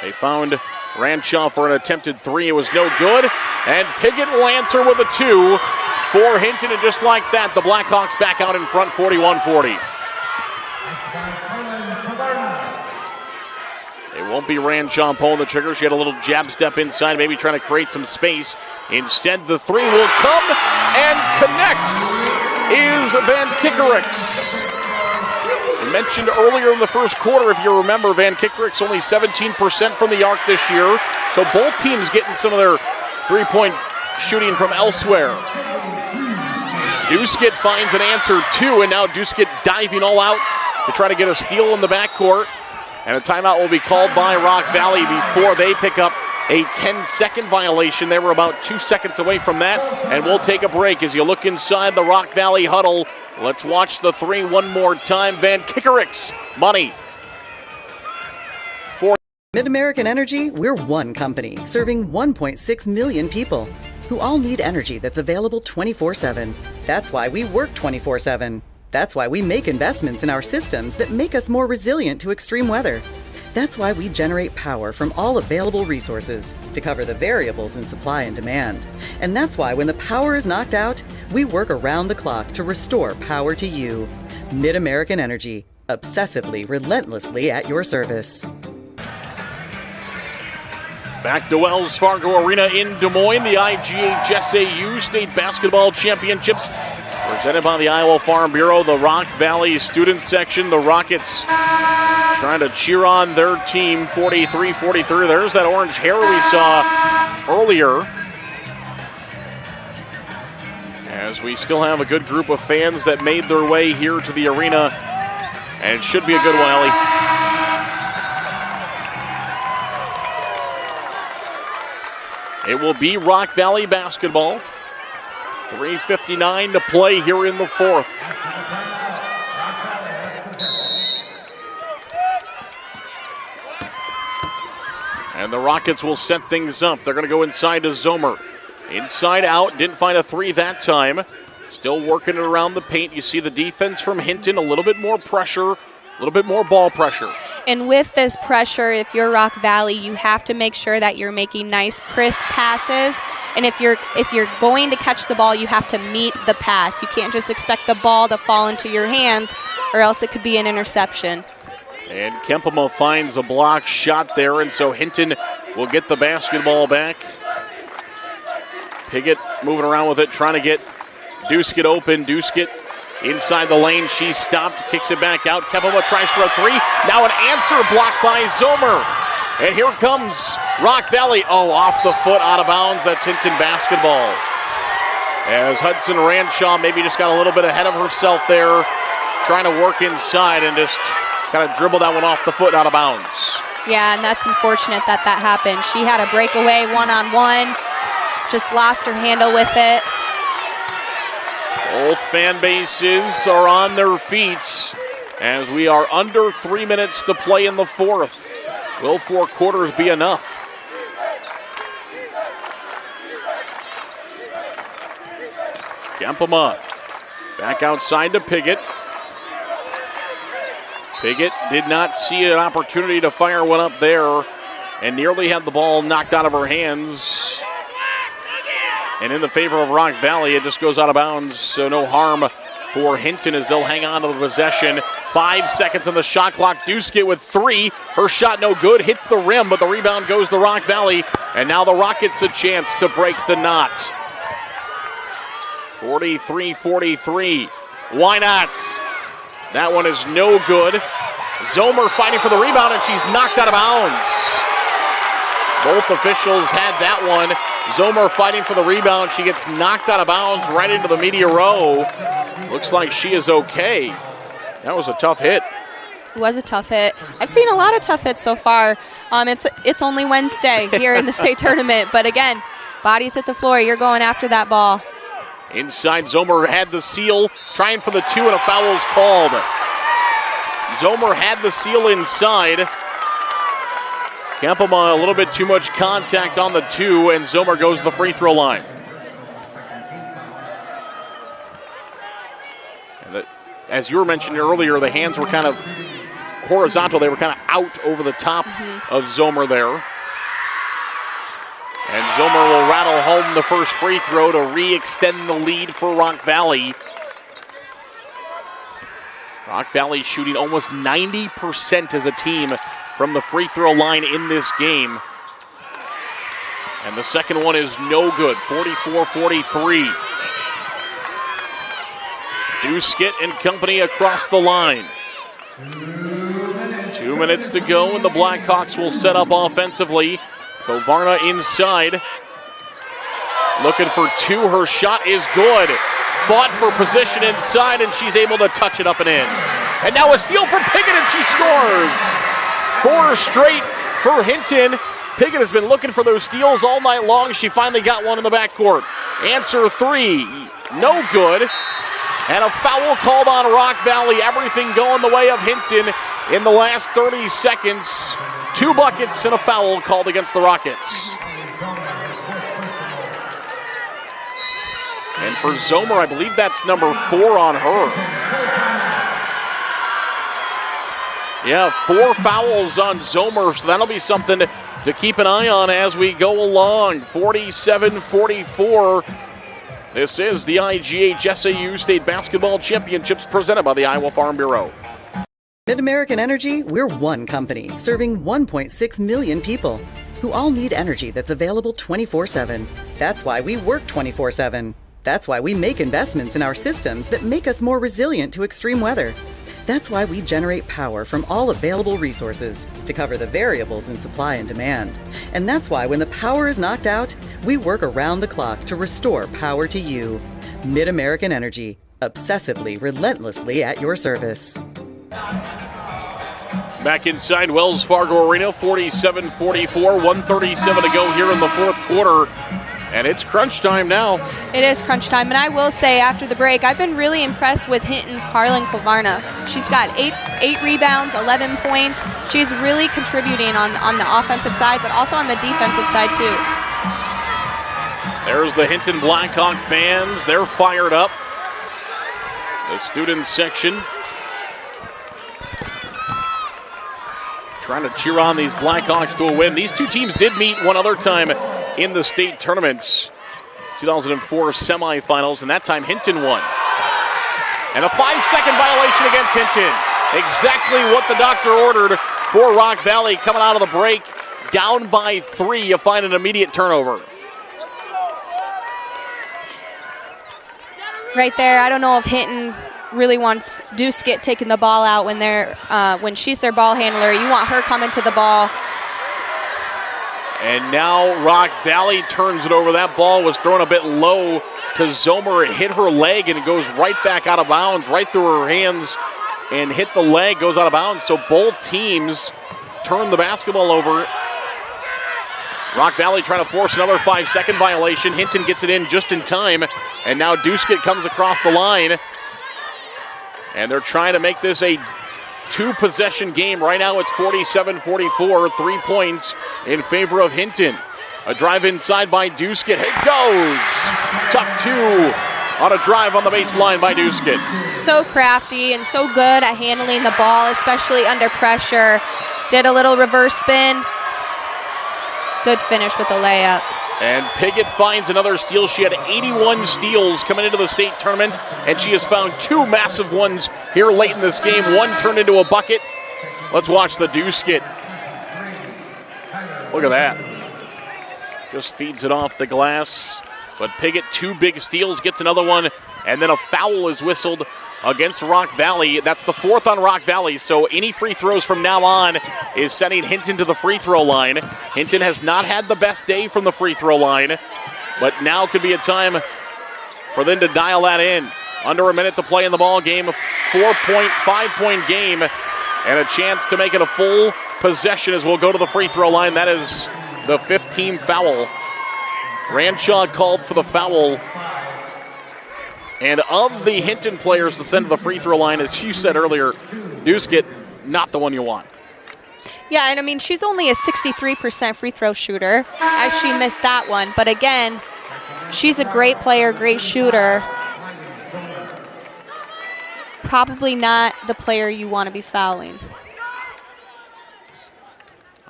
They found Ranshaw for an attempted three. It was no good. And Piggott will answer with a two for Hinton. And just like that, the Blackhawks back out in front, 41-40. It won't be Ranshaw pulling the trigger. She had a little jab step inside, maybe trying to create some space. Instead, the three will come and connects is Van Kickerix. I mentioned earlier in the first quarter, if you remember, Van Kickerix only 17% from the arc this year. So both teams getting some of their three-point shooting from elsewhere. Duskett finds an answer too, and now Duskett diving all out to try to get a steal in the backcourt. And a timeout will be called by Rock Valley before they pick up a 10-second violation. They were about 2 seconds away from that, and we'll take a break. As you look inside the Rock Valley huddle, let's watch the three one more time. Van Kickerix, money. For Mid-American Energy, we're one company serving 1.6 million people who all need energy that's available 24/7. That's why we work 24/7. That's why we make investments in our systems that make us more resilient to extreme weather. That's why we generate power from all available resources to cover the variables in supply and demand. And that's why when the power is knocked out, we work around the clock to restore power to you. Mid-American Energy, obsessively, relentlessly at your service. Back to Wells Fargo Arena in Des Moines, the IGHSAU State Basketball Championships presented by the Iowa Farm Bureau. The Rock Valley student section, the Rockets trying to cheer on their team, 43-43. There's that orange hair we saw earlier. As we still have a good group of fans that made their way here to the arena, and it should be a good one, Ellie. It will be Rock Valley basketball. 3:59 to play here in the fourth. And the Rockets will set things up. They're going to go inside to Zomer. Inside out, didn't find a three that time. Still working it around the paint. You see the defense from Hinton, a little bit more pressure, a little bit more ball pressure. And with this pressure, if you're Rock Valley, you have to make sure that you're making nice, crisp passes. And if you're going to catch the ball, you have to meet the pass. You can't just expect the ball to fall into your hands, or else it could be an interception. And Kempema finds a block shot there, and so Hinton will get the basketball back. Piggott moving around with it, trying to get Duskett open. Duskett inside the lane, she stopped, kicks it back out. Kempema tries for a three. Now an answer blocked by Zomer. And here comes Rock Valley. Oh, off the foot, out of bounds. That's Hinton basketball. As Hudson Ranshaw maybe just got a little bit ahead of herself there, trying to work inside and just kind of dribble that one off the foot, out of bounds. Yeah, and that's unfortunate that happened. She had a breakaway one-on-one, just lost her handle with it. Both fan bases are on their feet as we are under 3 minutes to play in the fourth. Will 4 quarters be enough? Kempema back outside to Piggott. Piggott did not see an opportunity to fire one up there and nearly had the ball knocked out of her hands. And in the favor of Rock Valley, it just goes out of bounds, so no harm for Hinton as they'll hang on to the possession. 5 seconds on the shot clock. Duskett with 3. Her shot no good, hits the rim, but the rebound goes to Rock Valley. And now the Rockets a chance to break the knot. 43-43. Why not? That one is no good. Zomer fighting for the rebound, and she's knocked out of bounds. Both officials had that one. Zomer fighting for the rebound. She gets knocked out of bounds right into the media row. Looks like she is okay. That was a tough hit. It was a tough hit. I've seen a lot of tough hits so far. It's only Wednesday here in the state tournament. But again, bodies hit the floor. You're going after that ball. Inside, Zomer had the seal, trying for the 2, and a foul is called. Zomer had the seal inside. Kempema a little bit too much contact on the 2, and Zomer goes to the free throw line. And as you were mentioning earlier, the hands were kind of horizontal. They were kind of out over the top of Zomer there. And Zomer will rattle home the first free throw to re-extend the lead for Rock Valley. Rock Valley shooting almost 90% as a team from the free throw line in this game. And the second one is no good, 44-43. Duskett and company across the line. 2 minutes to go, and the Blackhawks will set up offensively. Kovarna inside. Looking for 2. Her shot is good. Fought for position inside, and she's able to touch it up and in. And now a steal from Piggott, and she scores. 4 straight for Hinton. Piggott has been looking for those steals all night long. She finally got one in the backcourt. Answer 3, no good. And a foul called on Rock Valley. Everything going the way of Hinton in the last 30 seconds. 2 buckets and a foul called against the Rockets. And for Zomer, I believe that's number 4 on her. Yeah, 4 fouls on Zomer, so that'll be something to keep an eye on as we go along. 47-44. This is the IGHSAU State Basketball Championships presented by the Iowa Farm Bureau. At American Energy, we're one company serving 1.6 million people. who all need energy that's available 24/7. That's why we work 24/7. That's why we make investments in our systems that make us more resilient to extreme weather. That's why we generate power from all available resources to cover the variables in supply and demand. And that's why when the power is knocked out, we work around the clock to restore power to you. Mid-American Energy, obsessively, relentlessly at your service. Back inside Wells Fargo Arena, 47-44, 1:37 to go here in the fourth quarter. And it's crunch time now. It is crunch time, and I will say after the break, I've been really impressed with Hinton's Carlin Kovarna. She's got eight rebounds, 11 points. She's really contributing on the offensive side, but also on the defensive side too. There's the Hinton Blackhawk fans. They're fired up. The student section trying to cheer on these Blackhawks to a win. These two teams did meet one other time in the state tournaments, 2004 semifinals, and that time Hinton won. And a 5-second violation against Hinton. Exactly what the doctor ordered for Rock Valley coming out of the break. Down by 3, you find an immediate turnover. Right there, I don't know if Hinton really wants Duskett taking the ball out when she's their ball handler. You want her coming to the ball. And now Rock Valley turns it over. That ball was thrown a bit low to Zomer. It hit her leg and it goes right back out of bounds, right through her hands, and hit the leg, goes out of bounds. So both teams turn the basketball over. Rock Valley trying to force another 5-second violation. Hinton gets it in just in time. And now Duskett comes across the line. And they're trying to make this a 2-possession game. Right now it's 47-44, 3 points in favor of Hinton. A drive inside by Duskett. It goes! Tough 2 on a drive on the baseline by Duskett. So crafty and so good at handling the ball, especially under pressure. Did a little reverse spin. Good finish with the layup. And Piggott finds another steal. She had 81 steals coming into the state tournament, and she has found 2 massive ones here late in this game. One turned into a bucket. Let's watch the Duskett. Look at that. Just feeds it off the glass. But Piggott, 2 big steals, gets another one, and then a foul is whistled against Rock Valley. That's the 4th on Rock Valley, so any free throws from now on is sending Hinton to the free throw line. Hinton has not had the best day from the free throw line, but now could be a time for them to dial that in. Under a minute to play in the ball game, a 5-point game, and a chance to make it a full possession as we'll go to the free throw line. That is the 5th team foul. Ranshaw called for the foul. And of the Hinton players to send to the free throw line, as you said earlier, Duskett, not the one you want. Yeah, and I mean, she's only a 63% free throw shooter, as she missed that one. But again, she's a great player, great shooter. Probably not the player you want to be fouling.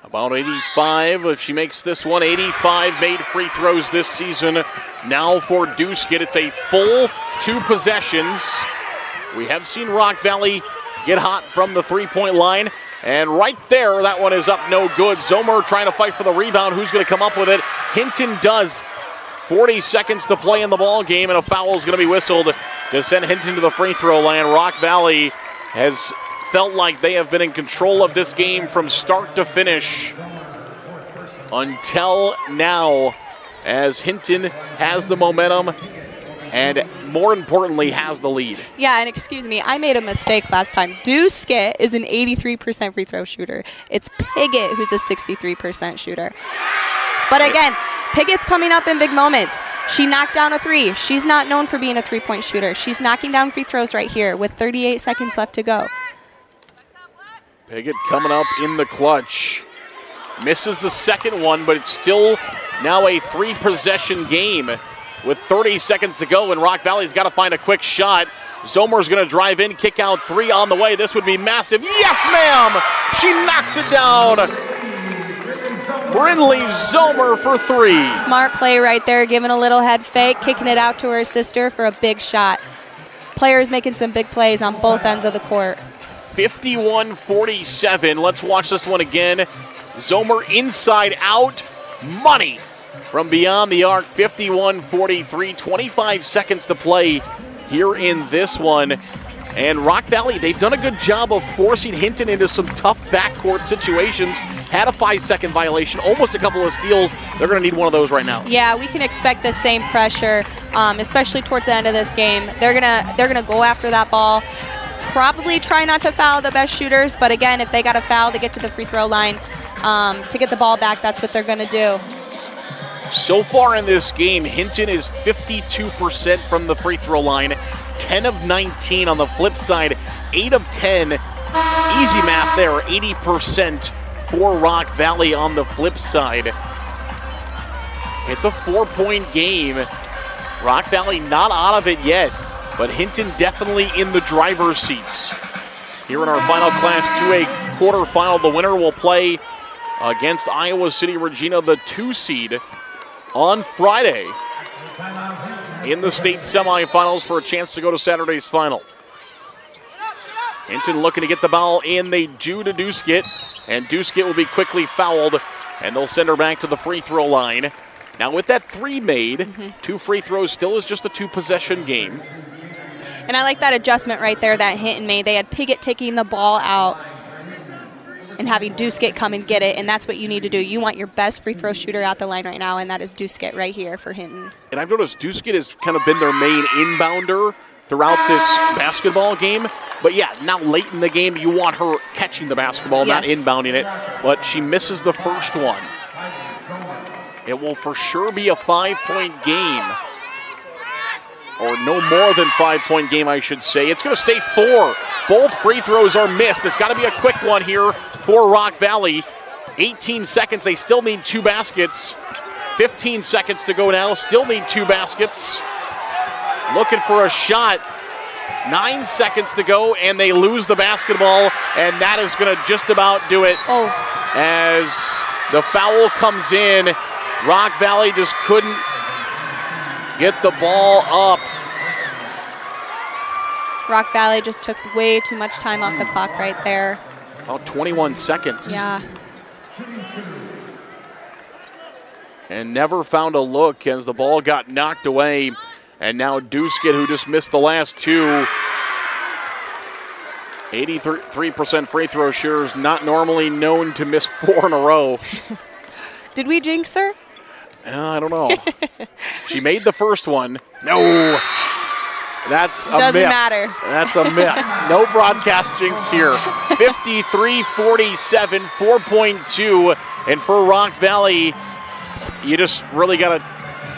About 85 if she makes this one. 85 made free throws this season. Now for Duskett, it's a full 2 possessions. We have seen Rock Valley get hot from the 3-point line. And right there, that one is up no good. Zomer trying to fight for the rebound. Who's going to come up with it? Hinton does. 40 seconds to play in the ball game, and a foul is going to be whistled to send Hinton to the free throw line. Rock Valley has felt like they have been in control of this game from start to finish until now, as Hinton has the momentum and, more importantly, has the lead. Yeah, and excuse me, I made a mistake last time. Duskett is an 83% free throw shooter. It's Piggott who's a 63% shooter. But again, Piggott's coming up in big moments. She knocked down a 3. She's not known for being a 3-point shooter. She's knocking down free throws right here with 38 seconds left to go. Piggott coming up in the clutch. Misses the second one, but it's still now a 3-possession game with 30 seconds to go, and Rock Valley's got to find a quick shot. Zomer's going to drive in, kick out 3 on the way. This would be massive. Yes, ma'am! She knocks it down. Brindley Zomer for 3. Smart play right there, giving a little head fake, kicking it out to her sister for a big shot. Players making some big plays on both ends of the court. 51-47. Let's watch this one again. Zomer inside out. Money from beyond the arc. 51-43. 25 seconds to play here in this one. And Rock Valley, they've done a good job of forcing Hinton into some tough backcourt situations. Had a 5-second violation, almost a couple of steals. They're going to need one of those right now. Yeah, we can expect the same pressure, especially towards the end of this game. They're gonna go after that ball. Probably try not to foul the best shooters, but again, if they got a foul to get to the free throw line to get the ball back, that's what they're going to do. So far in this game, Hinton is 52% from the free throw line. 10 of 19 on the flip side, 8 of 10. Easy math there, 80% for Rock Valley on the flip side. It's a 4-point game. Rock Valley not out of it yet, but Hinton definitely in the driver's seats. Here in our final Class 2A quarterfinal, the winner will play against Iowa City Regina, the 2 seed, on Friday in the state semifinals for a chance to go to Saturday's final. Hinton looking to get the ball in. They do to Duskett, and Duskett will be quickly fouled, and they'll send her back to the free throw line. Now with that 3 made, 2 free throws still is just a 2-possession game. And I like that adjustment right there that Hinton made. They had Piggott taking the ball out and having Duskett come and get it, and that's what you need to do. You want your best free throw shooter out the line right now, and that is Duskett right here for Hinton. And I've noticed Duskett has kind of been their main inbounder throughout this basketball game. But yeah, now late in the game, you want her catching the basketball, not inbounding it. But she misses the first one. It will for sure be a 5-point game. Or no more than 5-point game, I should say. It's going to stay 4. Both free throws are missed. It's got to be a quick one here for Rock Valley. 18 seconds. They still need 2 baskets. 15 seconds to go now. Still need 2 baskets. Looking for a shot. 9 seconds to go, and they lose the basketball, and that is going to just about do it. As the foul comes in, Rock Valley just couldn't get the ball up. Rock Valley just took way too much time off the clock right there. About 21 seconds. Yeah. And never found a look as the ball got knocked away. And now Duskett, who just missed the last 2. 83% free throw shooters, not normally known to miss 4 in a row. Did we jinx her? I don't know. She made the first one. No. That's a myth. Doesn't matter. That's a myth. No broadcast jinx here. 53-47, 4.2. And for Rock Valley, you just really got to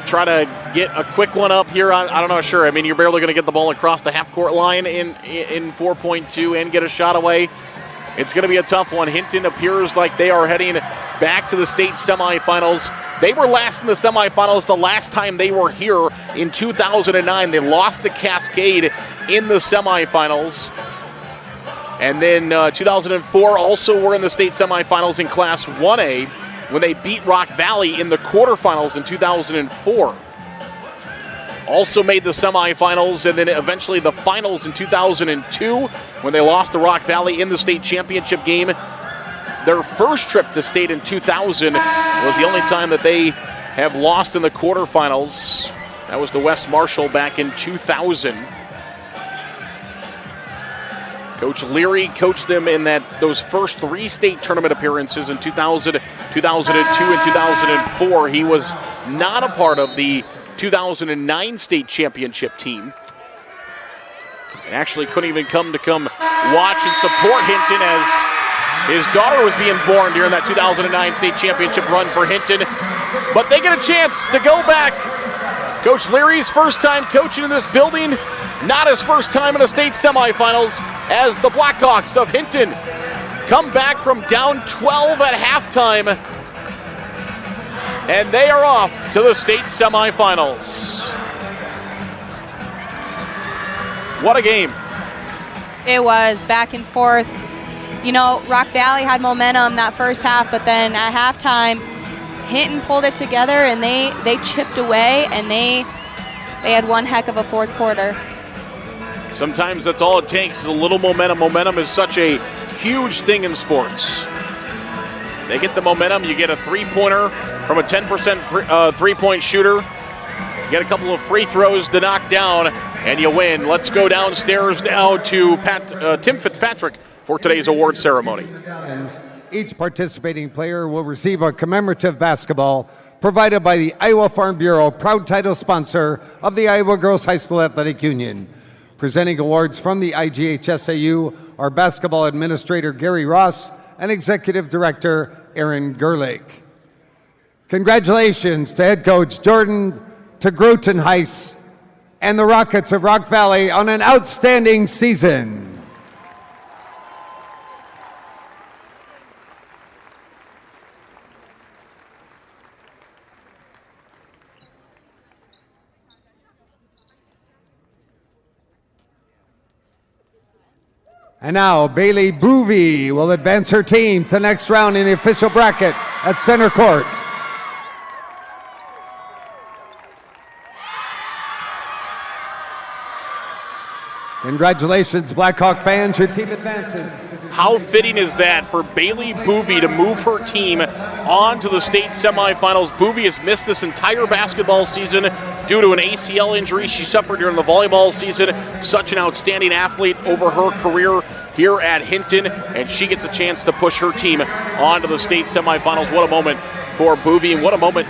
try to get a quick one up here. I'm not sure. I mean, you're barely going to get the ball across the half-court line in 4.2 and get a shot away. It's going to be a tough one. Hinton appears like they are heading back to the state semifinals. They were last in the semifinals the last time they were here in 2009. They lost to Cascade in the semifinals. And then 2004 also were in the state semifinals in Class 1A when they beat Rock Valley in the quarterfinals in 2004. Also made the semifinals and then eventually the finals in 2002 when they lost to Rock Valley in the state championship game. Their first trip to state in 2000 was the only time that they have lost in the quarterfinals. That was to West Marshall back in 2000. Coach Leary coached them in those first 3 state tournament appearances in 2000, 2002, and 2004. He was not a part of the 2009 state championship team. And actually couldn't even come watch and support Hinton as his daughter was being born during that 2009 state championship run for Hinton. But they get a chance to go back. Coach Leary's first time coaching in this building. Not his first time in a state semifinals as the Blackhawks of Hinton come back from down 12 at halftime. And they are off to the state semifinals. What a game. It was back and forth. You know, Rock Valley had momentum that first half, but then at halftime, Hinton pulled it together and they chipped away, and they had one heck of a fourth quarter. Sometimes that's all it takes is a little momentum. Momentum is such a huge thing in sports. They get the momentum. You get a three-pointer from a 10% three-point shooter. You get a couple of free throws to knock down, and you win. Let's go downstairs now to Tim Fitzpatrick for today's award ceremony. Each participating player will receive a commemorative basketball provided by the Iowa Farm Bureau, proud title sponsor of the Iowa Girls High School Athletic Union. Presenting awards from the IGHSAU are basketball administrator Gary Ross and executive director Aaron Gerlich. Congratulations to head coach Jordan Tegrutenhuis and the Rockets of Rock Valley on an outstanding season. And now Bailey Boovy will advance her team to the next round in the official bracket at center court. Congratulations, Blackhawk fans, your team advances. How fitting is that for Bailey Boovy to move her team on to the state semifinals? Boovy has missed this entire basketball season due to an ACL injury she suffered during the volleyball season. Such an outstanding athlete over her career here at Hinton, and she gets a chance to push her team on to the state semifinals. What a moment for Boovy, and what a moment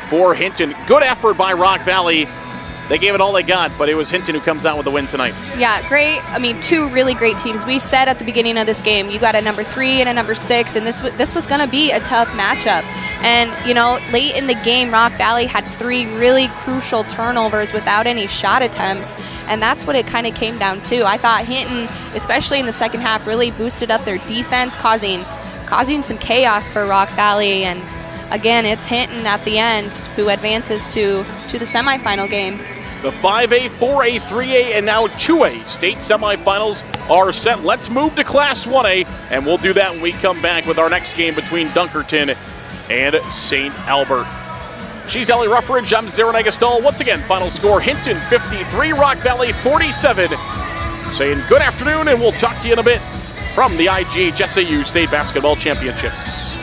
for Hinton. Good effort by Rock Valley. They gave it all they got, but it was Hinton who comes out with the win tonight. Yeah, great. I mean, two really great teams. We said at the beginning of this game, you got a number 3 and a number 6, and this was going to be a tough matchup. And, you know, late in the game, Rock Valley had 3 really crucial turnovers without any shot attempts, and that's what it kind of came down to. I thought Hinton, especially in the second half, really boosted up their defense, causing some chaos for Rock Valley. And again, it's Hinton at the end who advances to the semifinal game. The 5A, 4A, 3A, and now 2A state semifinals are set. Let's move to Class 1A, and we'll do that when we come back with our next game between Dunkerton and St. Albert. She's Ellie Ruffridge. I'm Zarin Egestal. Once again, final score, Hinton 53, Rock Valley 47. Saying good afternoon, and we'll talk to you in a bit from the IGHSAU State Basketball Championships.